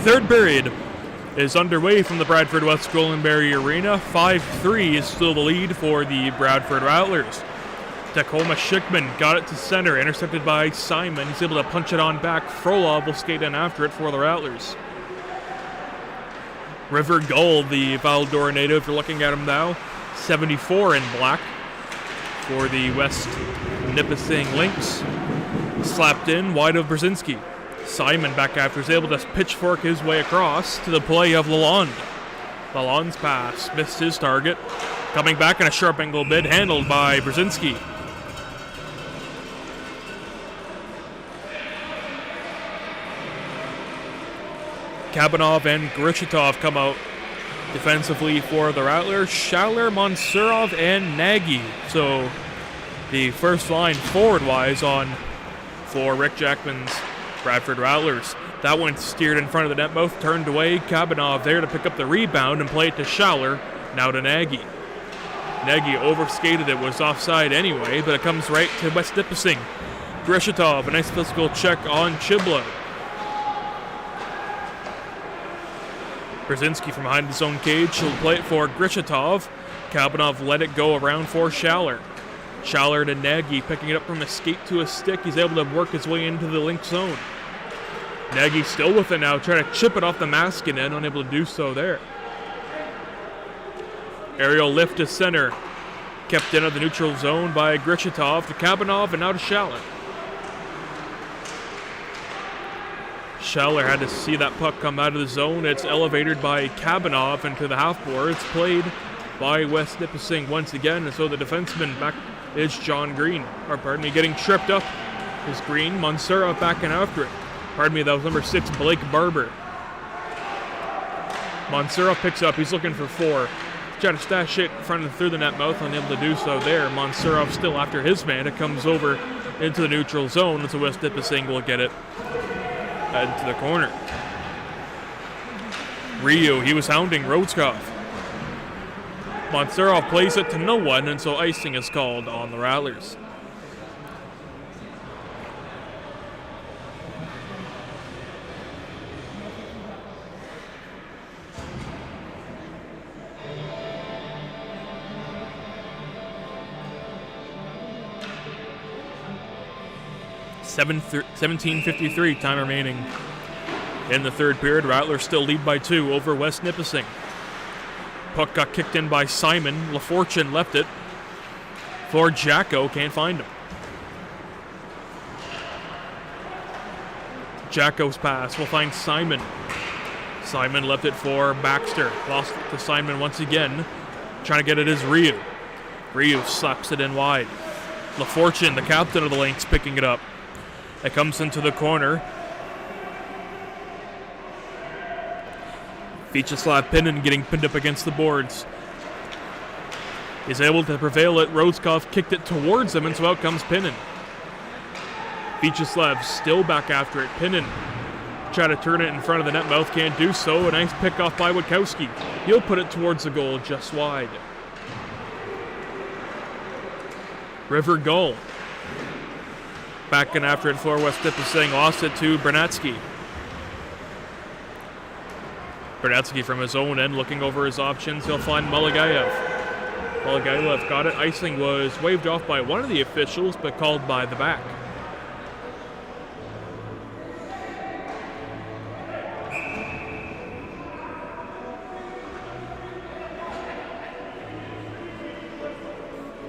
Third period is underway from the Bradford West Goldenberry Arena. 5-3 is still the lead for the Bradford Rattlers. Tacoma Schickman got it to center, intercepted by Simon. He's able to punch it on back. Frolov will skate in after it for the Rattlers. River Gull, the Val-d'Or native, you're looking at him now. 74 in black for the West Nipissing Lynx. Slapped in, wide of Brzezinski. Simon back after is able to pitchfork his way across to the play of Lalonde. Lalonde's pass missed his target. Coming back in a sharp angle bid, handled by Brzezinski. Kabanov and Grishitov come out defensively for the Rattlers. Schaller, Mansurov, and Nagy. So the first line forward-wise on for Rick Jackman's Bradford Rattlers. That one steered in front of the net mouth, turned away. Kabanov there to pick up the rebound and play it to Schaller, now to Nagy. Nagy overskated it, was offside anyway, but it comes right to West Nipissing. Grishitov, a nice physical check on Chibla. Brzezinski from behind his own cage. He'll play it for Grishitov. Kabanov let it go around for Schaller. Schaller to Nagy, picking it up from a skate to a stick. He's able to work his way into the Lynx zone. Nagy still with it now, trying to chip it off the mask and unable to do so there. Aerial lift to center. Kept in of the neutral zone by Grishitov to Kabanov and now to Schaller. Schaller had to see that puck come out of the zone. It's elevated by Kabanov into the half boards. Played by West Nipissing once again. And so the defenseman back is John Green. Getting tripped up is Green. Mansurov backing after it. That was number 6, Blake Barber. Mansurov picks up. He's looking for 4. Tried to stash it in front of through the net mouth. Unable to do so there. Mansurov still after his man. It comes over into the neutral zone. And so West Nipissing will get it into the corner. Ryu, he was hounding Rodskov. Mansurov plays it to no one, and so icing is called on the Rattlers. $17:53 time remaining in the third period. Rattlers still lead by 2 over West Nipissing. Puck got kicked in by Simon. LaFortune left it for Jacko. Can't find him. Jacko's pass will find Simon. Simon left it for Baxter. Lost it to Simon once again. Trying to get it is Ryu. Ryu slaps it in wide. LaFortune, the captain of the Lynx, picking it up. It comes into the corner. Vyacheslav Pinin getting pinned up against the boards. He's able to prevail it. Rodskov kicked it towards him, and so out comes Pinin. Vyacheslav still back after it. Pinin try to turn it in front of the net mouth, can't do so. A nice pick off by Witkowski. He'll put it towards the goal just wide. River Gull back in after it for West Nipissing. Lost it to Bernatsky. Bernatsky from his own end looking over his options. He'll find Mulagayev. Mulagayev got it. Icing was waved off by one of the officials, but called by the back.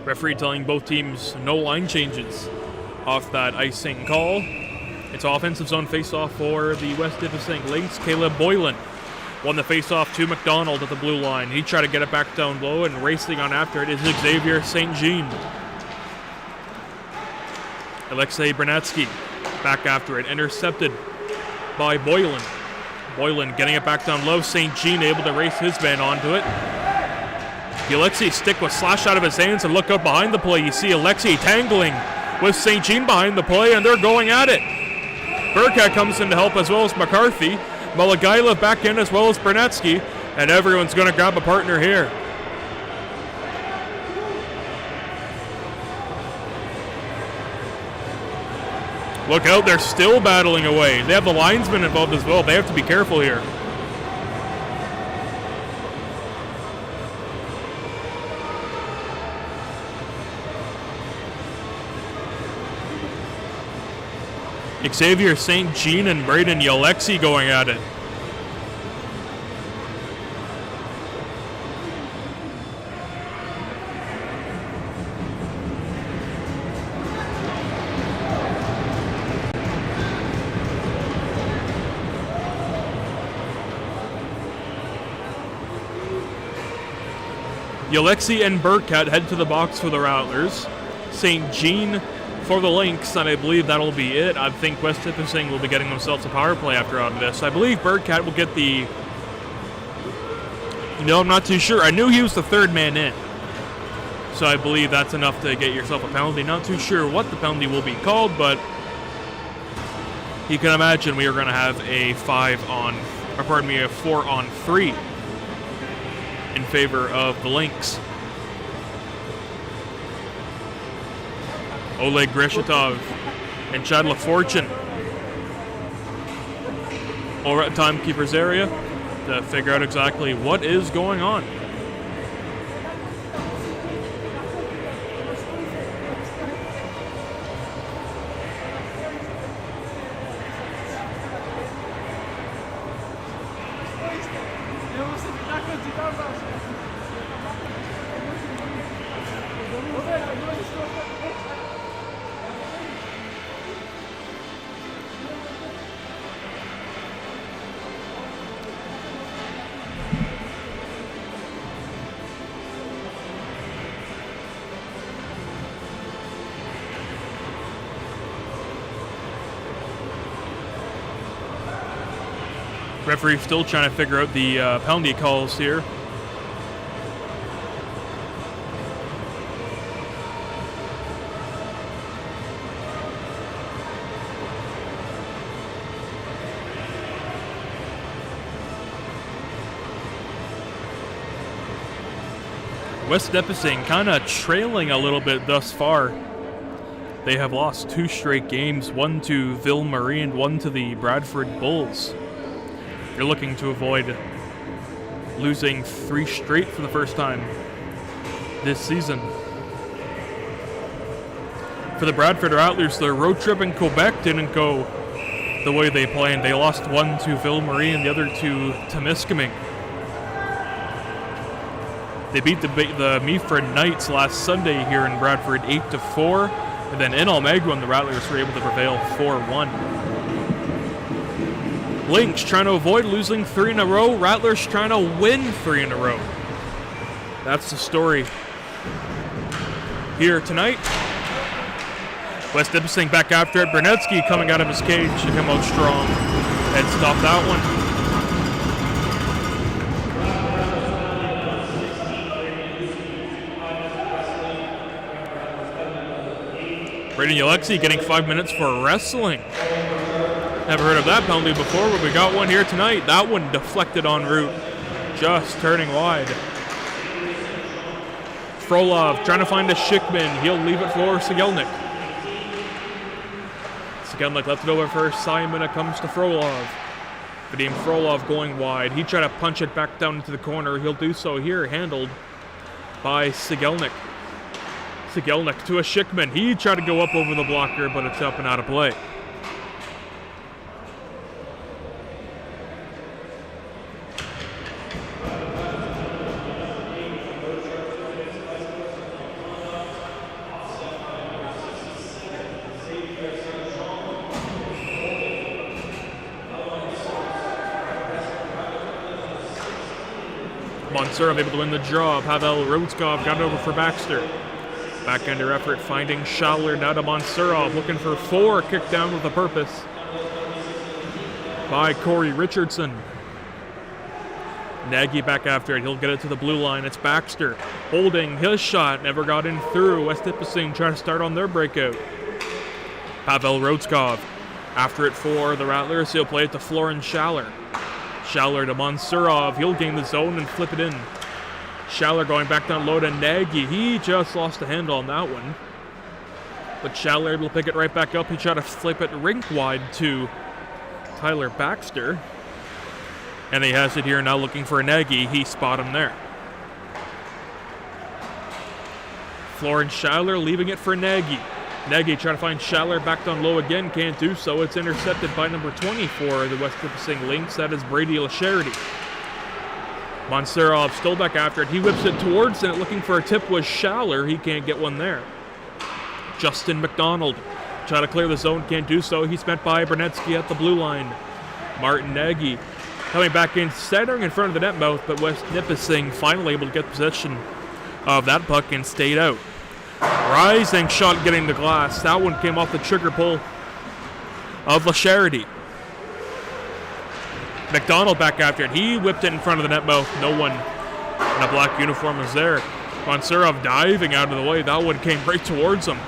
Referee telling both teams no line changes off that icing call. It's offensive zone face-off for the West Nipissing Lynx. Caleb Boylan won the face-off to McDonald at the blue line. He tried to get it back down low, and racing on after it is Xavier St. Jean. Alexei Bernatsky back after it, intercepted by Boylan. Boylan getting it back down low. St. Jean able to race his man onto it. Alexei's stick was slashed out of his hands, and look up behind the play. You see Alexei tangling with St. Jean behind the play, and they're going at it. Burkett comes in to help as well as McCarthy. Mulagaila back in as well as Bernatsky, and everyone's going to grab a partner here. Look out, they're still battling away. They have the linesman involved as well. They have to be careful here. Xavier St. Jean and Braden Yalexi going at it. Yalexi and Burkett head to the box for the Rattlers. St. Jean for the Lynx, and I believe that'll be it. I think West Nipissing will be getting themselves a power play after all of this. I believe Burkett will get the... No, I'm not too sure. I knew he was the third man in. So I believe that's enough to get yourself a penalty. Not too sure what the penalty will be called, but you can imagine we are going to have a 4-on-3 in favor of the Lynx. Oleg Greshetov and Chad LaFortune over at timekeeper's area to figure out exactly what is going on. Referee still trying to figure out the penalty calls here. West Nipissing kind of trailing a little bit thus far. They have lost 2 straight games, one to Ville Marie and one to the Bradford Bulls. You're looking to avoid losing 3 straight for the first time this season. For the Bradford Rattlers, their road trip in Quebec didn't go the way they planned. They lost one to Ville Marie and the other to Temiskaming. They beat the Meaford Knights last Sunday here in Bradford 8-4, and then in Almagua, the Rattlers were able to prevail 4-1. Lynx trying to avoid losing 3 in a row. Rattlers trying to win 3 in a row. That's the story here tonight. West Nipissing back after it. Bernetsky coming out of his cage to come out strong and stop that one. Braden Yalexi getting 5 minutes for wrestling. Never heard of that penalty before, but we got one here tonight. That one deflected en route, just turning wide. Frolov trying to find a Schickman. He'll leave it for Sigelnik. Sigelnik left it over for Simon. It comes to Frolov. Vadim Frolov going wide. He tried to punch it back down into the corner. He'll do so here, handled by Sigelnik. Sigelnik to a Schickman. He tried to go up over the blocker, but it's up and out of play. Monserov able to win the draw. Pavel Rodskov got it over for Baxter. Backhander effort finding Schaller. Now to Monserov looking for 4. Kicked down with a purpose by Corey Richardson. Nagy back after it. He'll get it to the blue line. It's Baxter holding his shot. Never got in through. West Nipissing trying to start on their breakout. Pavel Rodskov after it for the Rattlers. He'll play it to Florin Schaller. Schaller to Monserov. He'll gain the zone and flip it in. Schaller going back down low to Nagy. He just lost the handle on that one. But Schaller able to pick it right back up. He tried to flip it rink wide to Tyler Baxter. And he has it here now looking for Nagy. He spot him there. Florence Schaller leaving it for Nagy. Nagy trying to find Schaller back down low again. Can't do so. It's intercepted by number 20 for the West Nipissing Lynx. That is Brady LaCharity. Monserov still back after it. He whips it towards it. Looking for a tip was Schaller. He can't get one there. Justin McDonald trying to clear the zone. Can't do so. He's met by Brunetsky at the blue line. Martin Nagy coming back in, centering in front of the net mouth, but West Nipissing finally able to get possession of that puck and stayed out. Rising shot getting the glass. That one came off the trigger pull of LaCharity. McDonald back after it. He whipped it in front of the net mouth. No one in a black uniform was there. Monserov diving out of the way. That one came right towards him.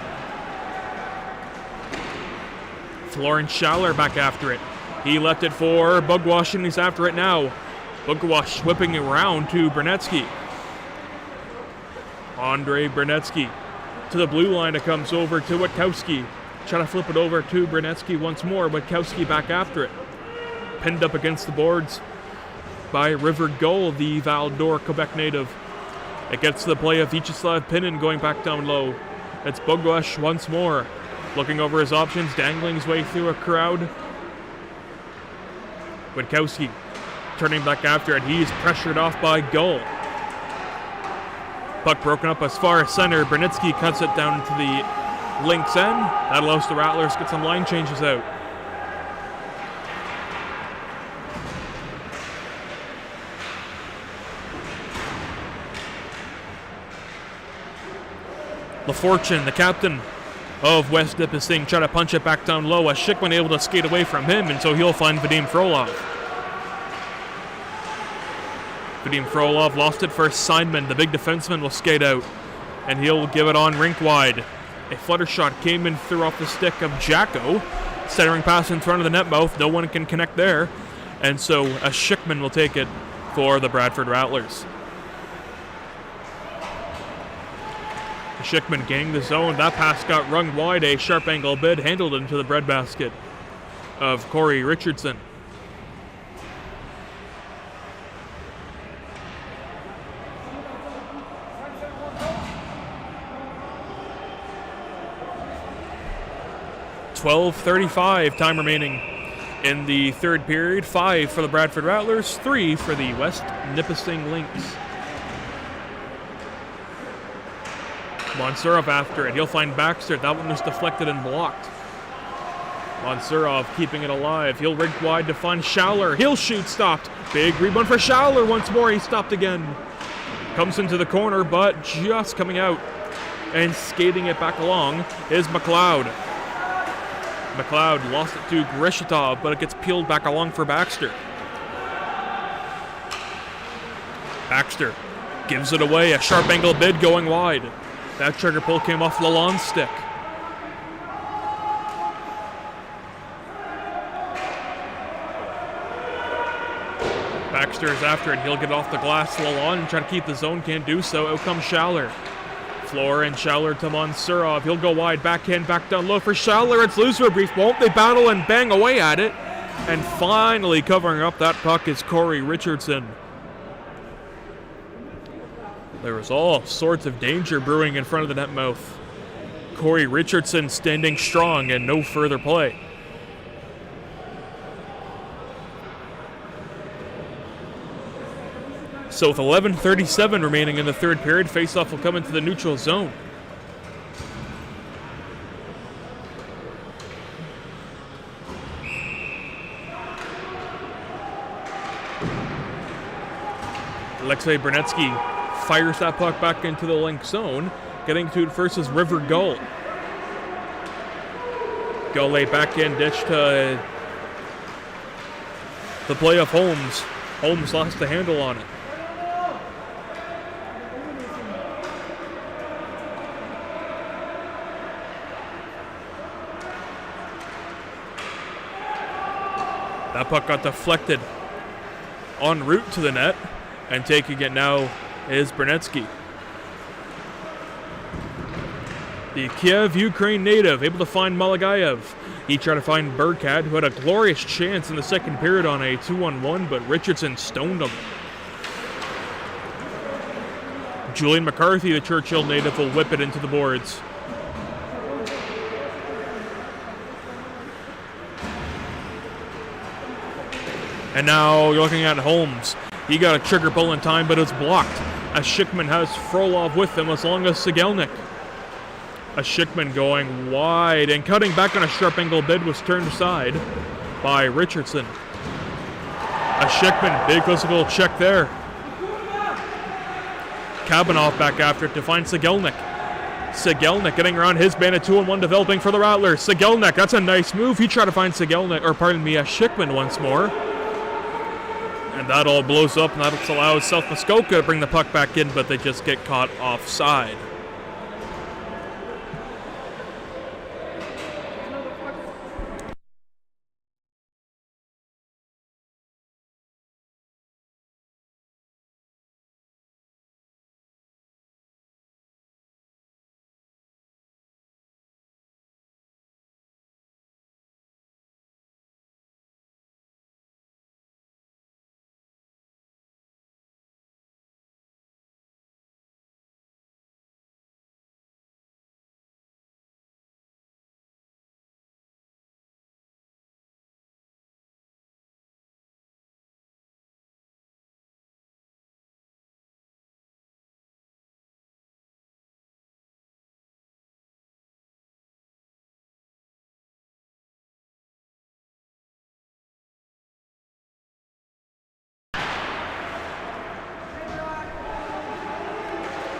Florence Schaller back after it. He left it for Bugwash, and he's after it now. Bugwash whipping around to Brunetsky. Andre Brunetsky to the blue line. It comes over to Witkowski. Trying to flip it over to Brunetsky once more. Witkowski back after it. Pinned up against the boards by River Gull, the Val-d'Or Quebec native. It gets to the play of Vyacheslav Pinin going back down low. It's Bugwash once more. Looking over his options, dangling his way through a crowd. Witkowski turning back after it. He's pressured off by Gull. Puck broken up as far as center. Brunetsky cuts it down to the Lynx end. That allows the Rattlers to get some line changes out. LaFortune, the captain of West Nipissing, try to punch it back down low as Schickman able to skate away from him, and so he'll find Vadim Frolov. Vadim Frolov lost it for Simon. The big defenseman will skate out, and he'll give it on rink wide. A flutter shot came in through off the stick of Jacko. Centering pass in front of the net mouth. No one can connect there, and so a Schickman will take it for the Bradford Rattlers. Schickman gaining the zone. That pass got rung wide. A sharp angle bid handled into the breadbasket of Corey Richardson. .35 time remaining in the third period. 5 for the Bradford Rattlers, 3 for the West Nipissing Lynx. Monserov after it. He'll find Baxter. That one was deflected and blocked. Monserov keeping it alive. He'll rink wide to find Schaller. He'll shoot. Stopped. Big rebound for Schaller. Once more, he stopped again. Comes into the corner, but just coming out and skating it back along is McLeod. McLeod lost it to Grishitov, but it gets peeled back along for Baxter. Baxter gives it away. A sharp angle bid going wide. That trigger pull came off Lalonde's stick. Baxter is after it. He'll get off the glass. Lalonde and try to keep the zone. Can't do so. Out comes Schaller. Floor and Schaller to Monserov. He'll go wide. Backhand back down low for Schaller. It's loose for a brief moment. They battle and bang away at it. And finally covering up that puck is Corey Richardson. There was all sorts of danger brewing in front of the net mouth. Corey Richardson standing strong and no further play. So with 11:37 remaining in the third period, faceoff will come into the neutral zone. Alexei Brunetsky fires that puck back into the Lynx zone. Getting to it first is River Gull. Gull lay backhand dish to the play of Holmes. Holmes lost the handle on it. That puck got deflected en route to the net, and taking it now is Brunetsky. The Kiev, Ukraine native, able to find Malagayev. He tried to find Burkhead, who had a glorious chance in the second period on a 2-on-1, but Richardson stoned him. Julian McCarthy, the Churchill native, will whip it into the boards. And now you're looking at Holmes. He got a trigger pull in time, but it's blocked, as Schickman has Frolov with him as long as Sigelnik. A Schickman going wide and cutting back on a sharp angle bid was turned aside by Richardson. A Schickman, big physical check there. Kabanov back after it to find Sigelnik. Sigelnik getting around his man at 2-on-1 developing for the Rattlers. Sigelnik, that's a nice move. He tried to find Schickman once more. And that all blows up, and that allows South Muskoka to bring the puck back in, but they just get caught offside.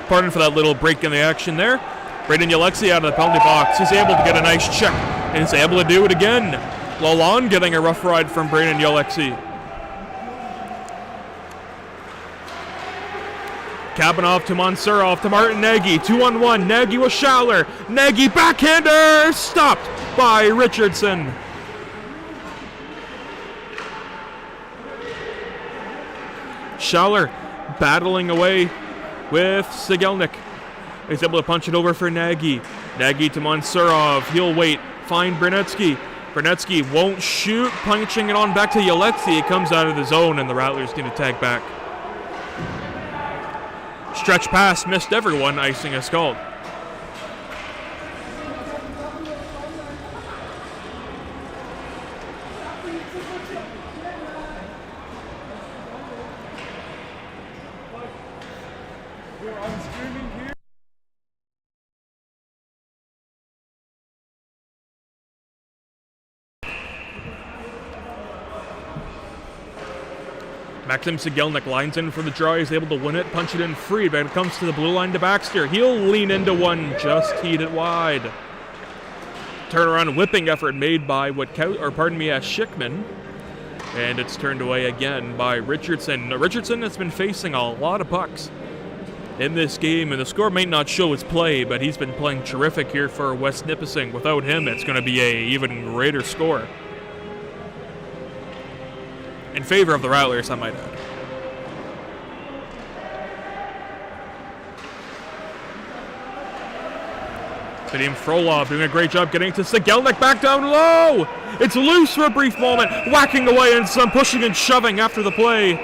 Pardon for that little break in the action there. Braden Yalexi out of the penalty box. He's able to get a nice check, and he's able to do it again. Lalonde getting a rough ride from Braden Yalexi. Kabanov to Mansurov to Martin Nagy. 2-on-1. Nagy with Schaller. Nagy backhander! Stopped by Richardson. Schaller battling away with Sigelnik. He's able to punch it over for Nagy. Nagy to Mansurov. He'll wait. Find Brunetsky. Brunetsky won't shoot. Punching it on back to Yalexi. It comes out of the zone, and the Rattlers need to tag back. Stretch pass. Missed everyone. Icing is called. Maxim Sigelnik lines in for the draw. He's able to win it, punch it in free, but it comes to the blue line to Baxter. He'll lean into one, just heat it wide. Turnaround whipping effort made by Schickman. And it's turned away again by Richardson. Richardson has been facing a lot of pucks in this game, and the score might not show his play, but he's been playing terrific here for West Nipissing. Without him, it's going to be an even greater score. In favor of the Rattlers, I might add. Vadim Frolov doing a great job getting to Sigelnik back down low. It's loose for a brief moment, whacking away and some pushing and shoving after the play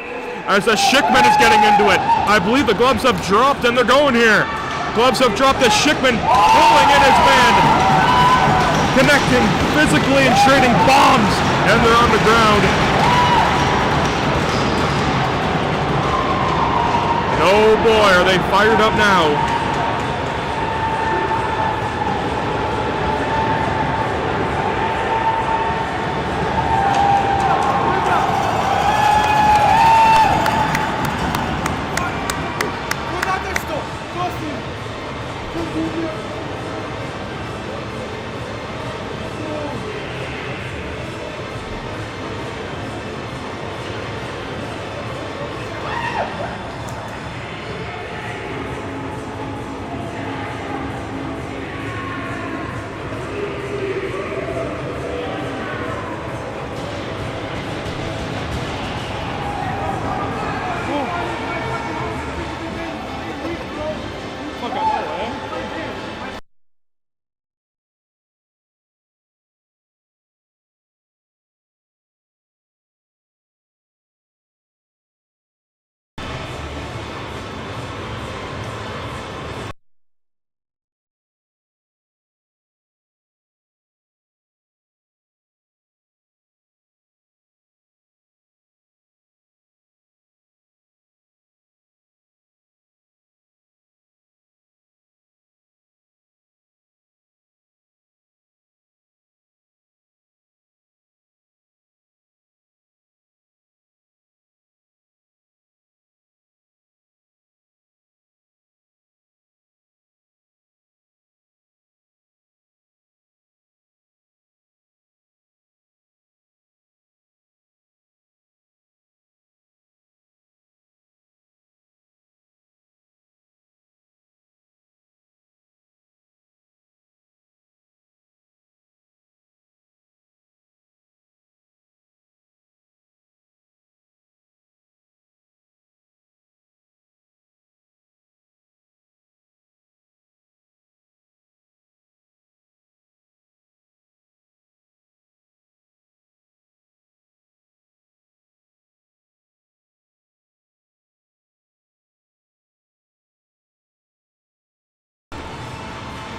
as the Schickman is getting into it. I believe the gloves have dropped and they're going here. Gloves have dropped as Schickman pulling in his man, connecting physically and trading bombs, and they're on the ground. Oh boy, are they fired up now.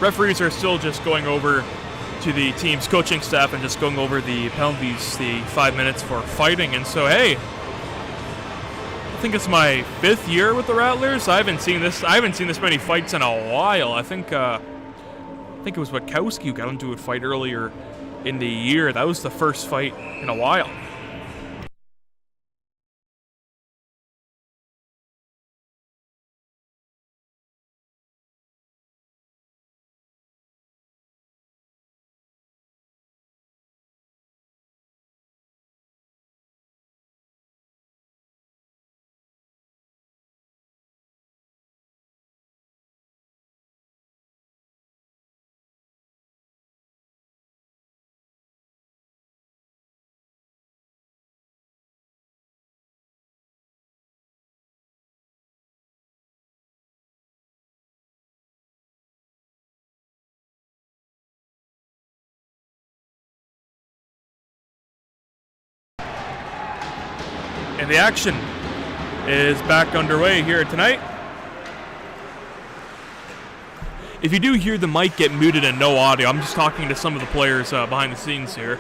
referees are still just going over to the team's coaching staff and just going over the penalties, the 5 minutes for fighting. And so, hey, I think it's my 5th year with the Rattlers. I haven't seen this many fights in a while. I think it was Witkowski who got into a fight earlier in the year. That was the first fight in a while. And the action is back underway here tonight. If you do hear the mic get muted and no audio, I'm just talking to some of the players behind the scenes here.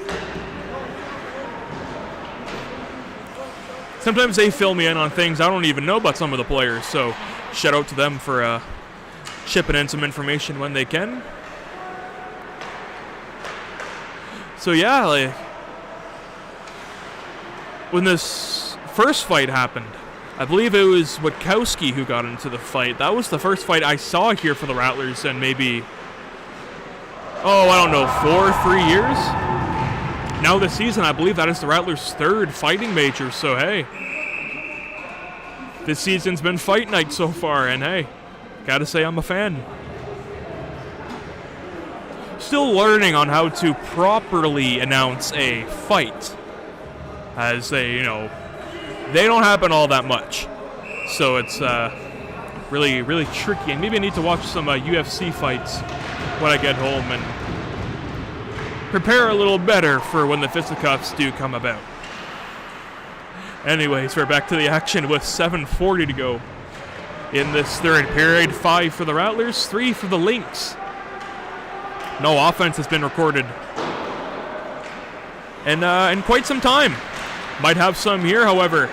Sometimes they fill me in on things I don't even know about some of the players, so shout out to them for chipping in some information when they can. So yeah, like, when this first fight happened, I believe it was Witkowski who got into the fight. That was the first fight I saw here for the Rattlers in maybe, I don't know, 3 years? Now this season, I believe that is the Rattlers' 3rd fighting major, so hey. This season's been fight night so far, and hey, gotta say I'm a fan. Still learning on how to properly announce a fight, as they don't happen all that much. So it's really, really tricky. And maybe I need to watch some UFC fights when I get home and prepare a little better for when the fisticuffs do come about. Anyways, we're back to the action with 7:40 to go in this 3rd period. 5 for the Rattlers, 3 for the Lynx. No offense has been recorded in quite some time. Might have some here, however.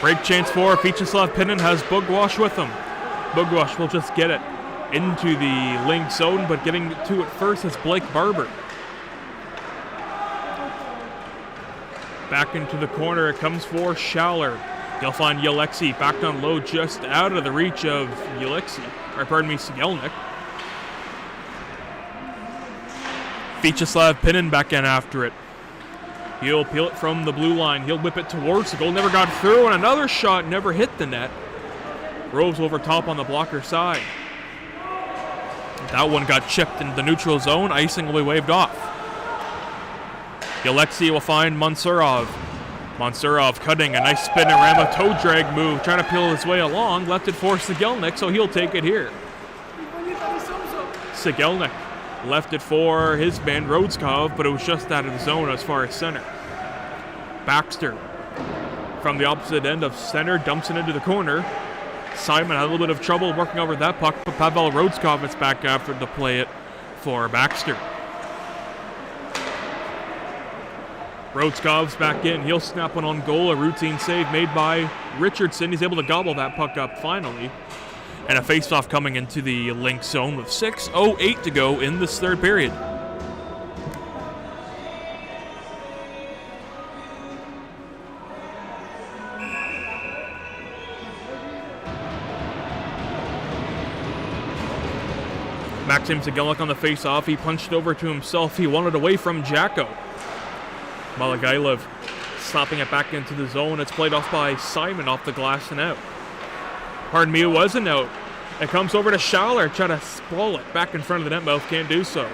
Break chance for Vyacheslav Pinin has Bugwash with him. Bugwash will just get it into the Lynx zone, but getting to it first is Blake Barber. Back into the corner, it comes for Schaller. He'll find Yelexi back down low, just out of the reach of Sigelnik. Vyacheslav Pinin back in after it. He'll peel it from the blue line. He'll whip it towards the goal. Never got through, and another shot never hit the net. Rose over top on the blocker side. That one got chipped into the neutral zone. Icing will be waved off. Yelexi will find Mansurov. Mansurov cutting a nice spin and ram a toe drag move, trying to peel his way along. Left it for Sigelnik, so he'll take it here. Sigelnik left it for his man Rodskov, but it was just out of the zone as far as center. Baxter from the opposite end of center dumps it into the corner. Simon had a little bit of trouble working over that puck, but Pavel Rodskov is back after to play it for Baxter. Rodskov's back in. He'll snap one on goal. A routine save made by Richardson. He's able to gobble that puck up finally. And a faceoff coming into the Lynx zone with 6:08 to go in this 3rd period. Maxim Sigelnik on the faceoff. He punched over to himself. He wanted away from Jacko. Malagailev slapping it back into the zone. It's played off by Simon off the glass and out. Pardon me, it was an out. It comes over to Schaller, try to sprawl it back in front of the net mouth, can't do so.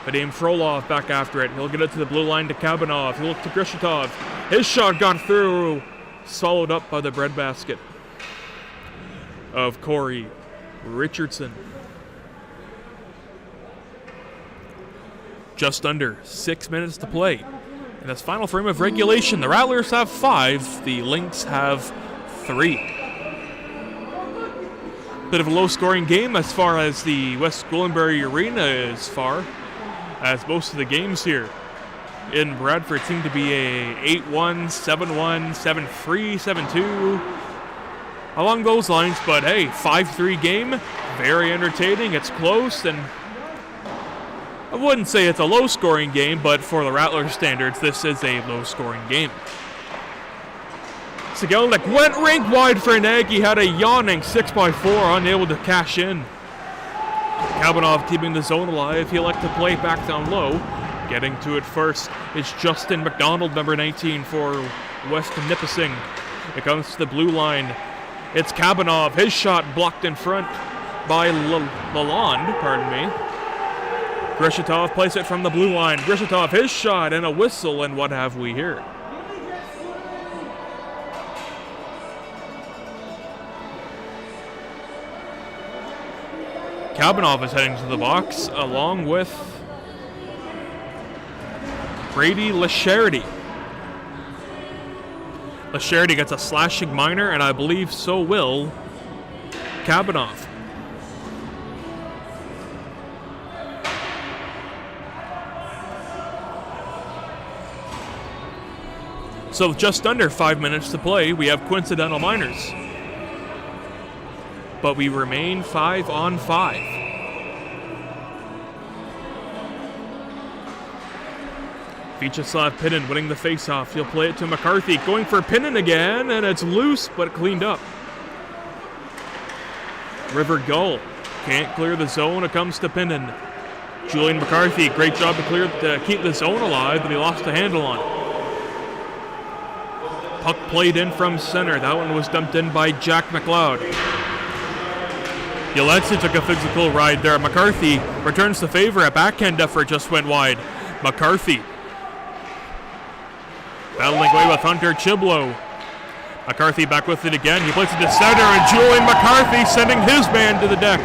Vadim Frolov back after it. He'll get it to the blue line to Kabanov. He'll look to Grishitov. His shot got through, swallowed up by the breadbasket of Corey Richardson. Just under 6 minutes to play. In this final frame of regulation, the Rattlers have 5, the Lynx have 3. Bit of a low-scoring game as far as the West Gwillimbury Arena is far, as most of the games here in Bradford seem to be a 8-1, 7-1, 7-3, 7-2, along those lines. But hey, 5-3 game, very entertaining. It's close, and I wouldn't say it's a low-scoring game, but for the Rattlers standards, this is a low-scoring game. Sigelnik went rink wide for an egg. He had a yawning 6x4, unable to cash in. Kabanov keeping the zone alive. He'll like to play back down low. Getting to it first is Justin McDonald, number 19 for West Nipissing. It comes to the blue line. It's Kabanov. His shot blocked in front by Lalonde, pardon me. Grishitov plays it from the blue line. Grishitov, his shot, and a whistle, and what have we here? Kabanov is heading to the box along with Brady Lasherity. Lasherity gets a slashing minor, and I believe so will Kabanov. So with just under 5 minutes to play, we have coincidental minors. But we remain 5-on-5. Vyacheslav Pinnin winning the faceoff. He'll play it to McCarthy. Going for Pinnin again, and it's loose, but cleaned up. River Gull can't clear the zone. It comes to Pinnin. Julian McCarthy, great job to keep the zone alive, but he lost the handle on it. Puck played in from center. That one was dumped in by Jack McLeod. Yeletsi took a physical ride there. McCarthy returns the favor. A backhand effort just went wide. McCarthy battling away with Hunter Chiblo. McCarthy back with it again. He plays it to center, and Julian McCarthy sending his man to the deck.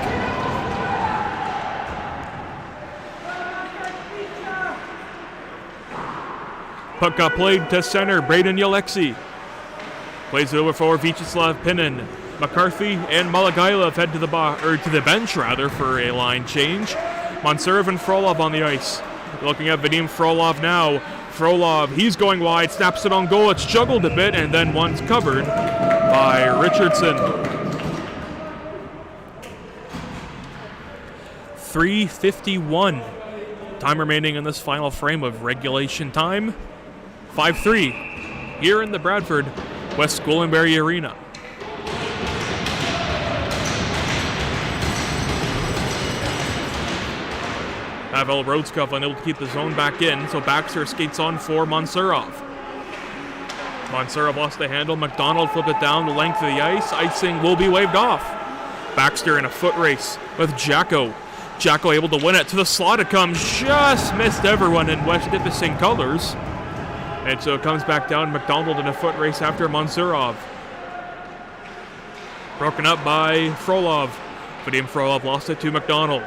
Puck got played to center. Braden Yeletsi plays it over for Vyacheslav Pinnin. McCarthy and Malagailov head to the bench for a line change. Monserov and Frolov on the ice. Looking at Vadim Frolov now. Frolov, he's going wide, snaps it on goal. It's juggled a bit, and then one's covered by Richardson. 3:51 time remaining in this final frame of regulation time. 5-3 here in the Bradford West Gwillimbury Arena. Pavel Rodskov unable to keep the zone back in, so Baxter skates on for Monserov. Monserov lost the handle. McDonald flipped it down the length of the ice. Icing will be waved off. Baxter in a foot race with Jacko. Jacko able to win it. To the slot it comes. Just missed everyone in West Nipissing colors. And so it comes back down. McDonald in a foot race after Monserov. Broken up by Frolov. Vadim Frolov lost it to McDonald.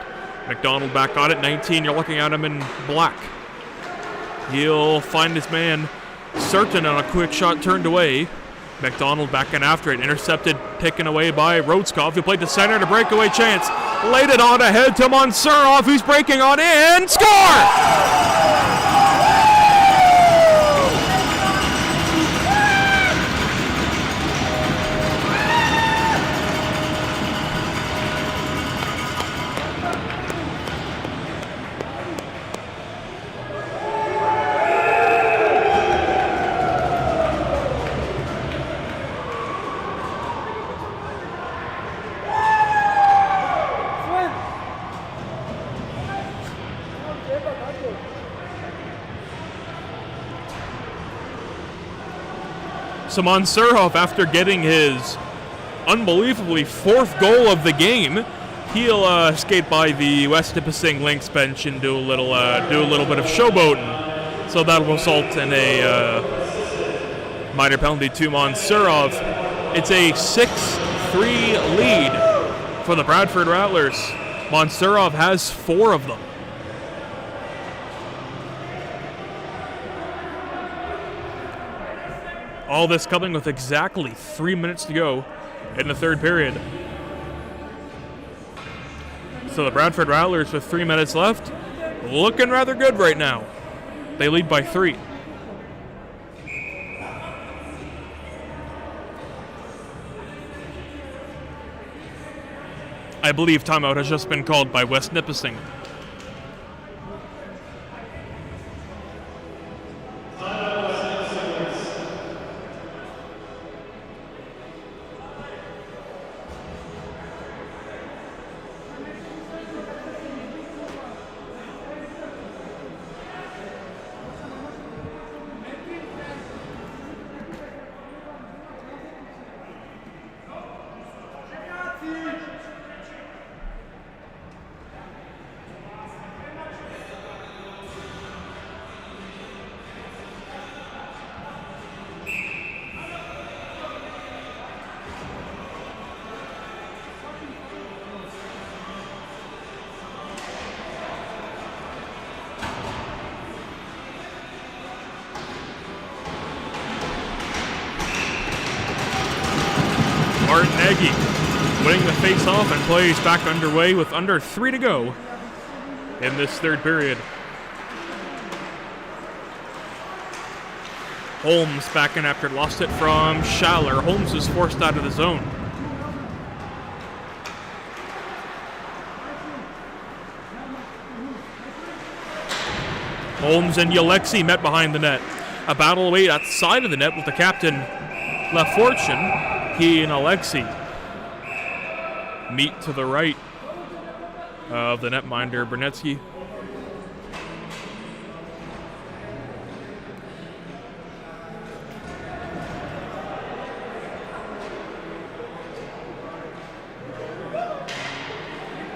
McDonald back on it, 19. You're looking at him in black. He'll find his man. Certain on a quick shot turned away. McDonald back in after it. Intercepted, taken away by Rodskov, who played the center to breakaway chance. Laid it on ahead to Monserov, who's breaking on in. Score! So Monserov, after getting his unbelievably fourth goal of the game, he'll skate by the West Nipissing Lynx bench and do a little bit of showboating. So that'll result in a minor penalty to Monserov. It's a 6-3 lead for the Bradford Rattlers. Monserov has 4 of them. All this coming with exactly 3 minutes to go in the third period. So the Bradford Rattlers with 3 minutes left, looking rather good right now. They lead by 3. I believe timeout has just been called by West Nipissing. Martin Nagy winning the face-off and plays back underway with under 3 to go in this third period. Holmes back in after lost it from Schaller. Holmes is forced out of the zone. Holmes and Alexi met behind the net. A battle away at the side of the net with the captain, LaFortune. He and Alexi meet to the right of the netminder, Brunetsky.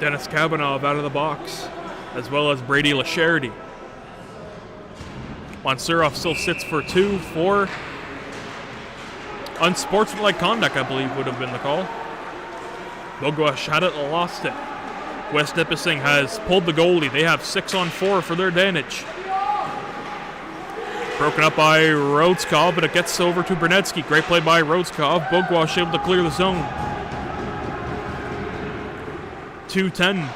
Dennis Kavanagh out of the box, as well as Brady LaCharity. Mansurov still sits for 2 for unsportsmanlike conduct, I believe would have been the call. Bogwash had it, lost it. West Nipissing has pulled the goalie. They have 6-on-4 for their advantage. Broken up by Rodskov, but it gets over to Brunetsky. Great play by Rodskov. Bogwash able to clear the zone. 2:10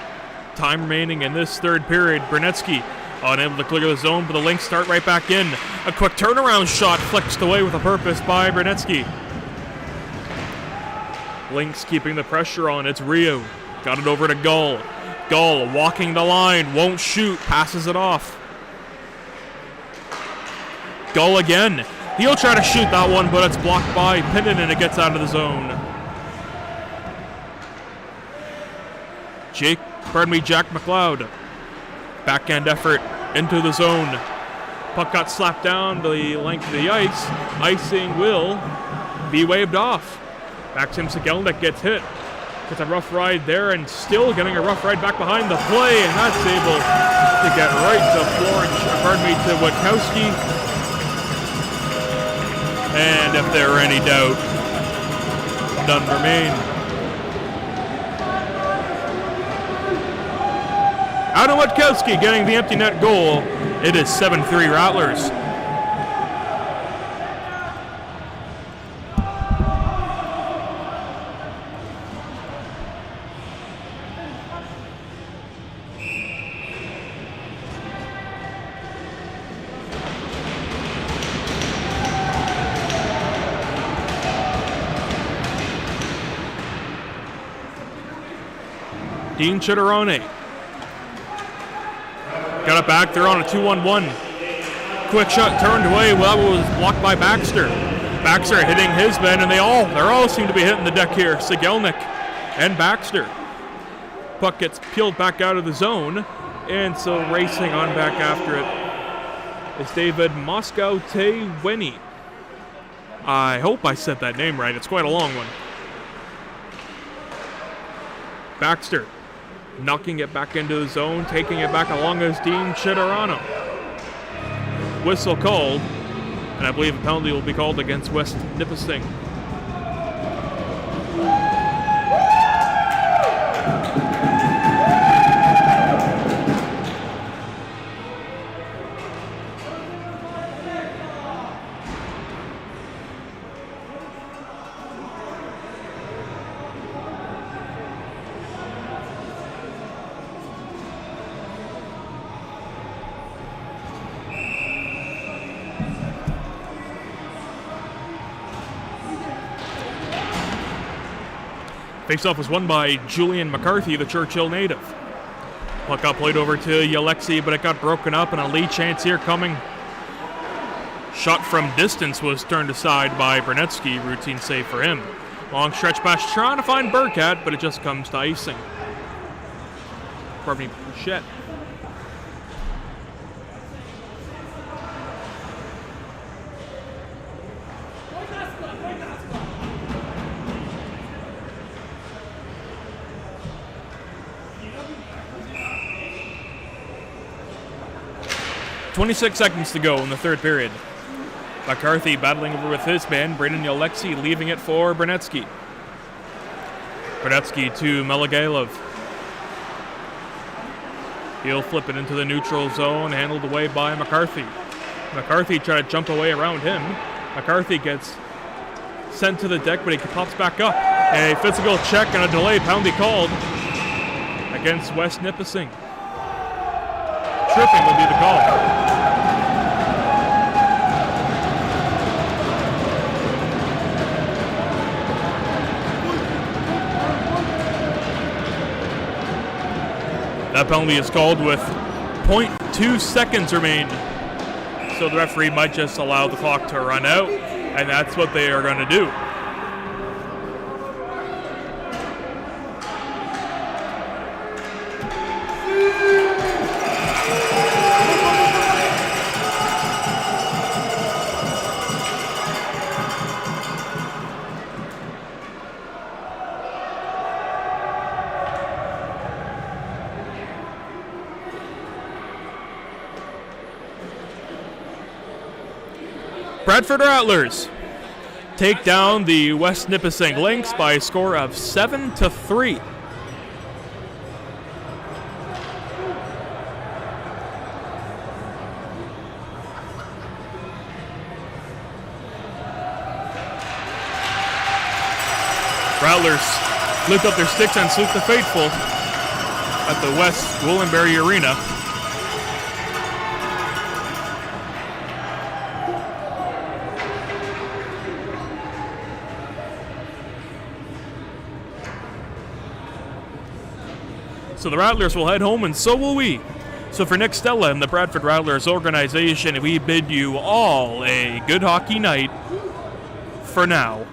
time remaining in this third period. Brunetsky unable to clear the zone, but the Lynx start right back in. A quick turnaround shot flexed away with a purpose by Brunetsky. Lynx keeping the pressure on. It's Rio. Got it over to Gull. Gull walking the line, won't shoot, passes it off. Gull again. He'll try to shoot that one, but it's blocked by Pinnon and it gets out of the zone. Jack McLeod. Backhand effort into the zone. Puck got slapped down the length of the ice. Icing will be waved off. Maxim Sigelnik gets hit. Gets a rough ride there and still getting a rough ride back behind the play, and that's able to get right to Witkowski. And if there were any doubt, none remain. Adam Witkowski getting the empty net goal. It is 7-3 Rattlers. Dean Chitterone. Got it back. They're on a 2-on-1. Quick shot turned away. Well, that was blocked by Baxter. Baxter hitting his men, and they all seem to be hitting the deck here. Sigelnik and Baxter. Puck gets peeled back out of the zone, and so racing on back after it is David Moscow-Teweni. I hope I said that name right. It's quite a long one. Baxter knocking it back into the zone, taking it back along as Dean Chitterano. Whistle called, and I believe a penalty will be called against West Nipissing. Faceoff was won by Julian McCarthy, the Churchill native. Puck got played over to Alexi, but it got broken up, and a lead chance here coming. Shot from distance was turned aside by Brunetsky. Routine save for him. Long stretch pass trying to find Burkett, but it just comes to icing. Pardon me, Bouchette. .26 seconds to go in the third period. McCarthy battling over with his man, Braden Alexi leaving it for Brunetsky. Brunetsky to Melagailov. He'll flip it into the neutral zone, handled away by McCarthy. McCarthy tried to jump away around him. McCarthy gets sent to the deck, but he pops back up. A physical check and a delay penalty called against West Nipissing. Tripping will be the call. That penalty is called with 0.2 seconds remain. So the referee might just allow the clock to run out, and that's what they are going to do. Bradford Rattlers take down the West Nipissing Lynx by a score of 7-3. Rattlers lift up their sticks and salute the faithful at the West Willenberry Arena. So the Rattlers will head home, and so will we. So for Nick Stella and the Bradford Rattlers organization, we bid you all a good hockey night for now.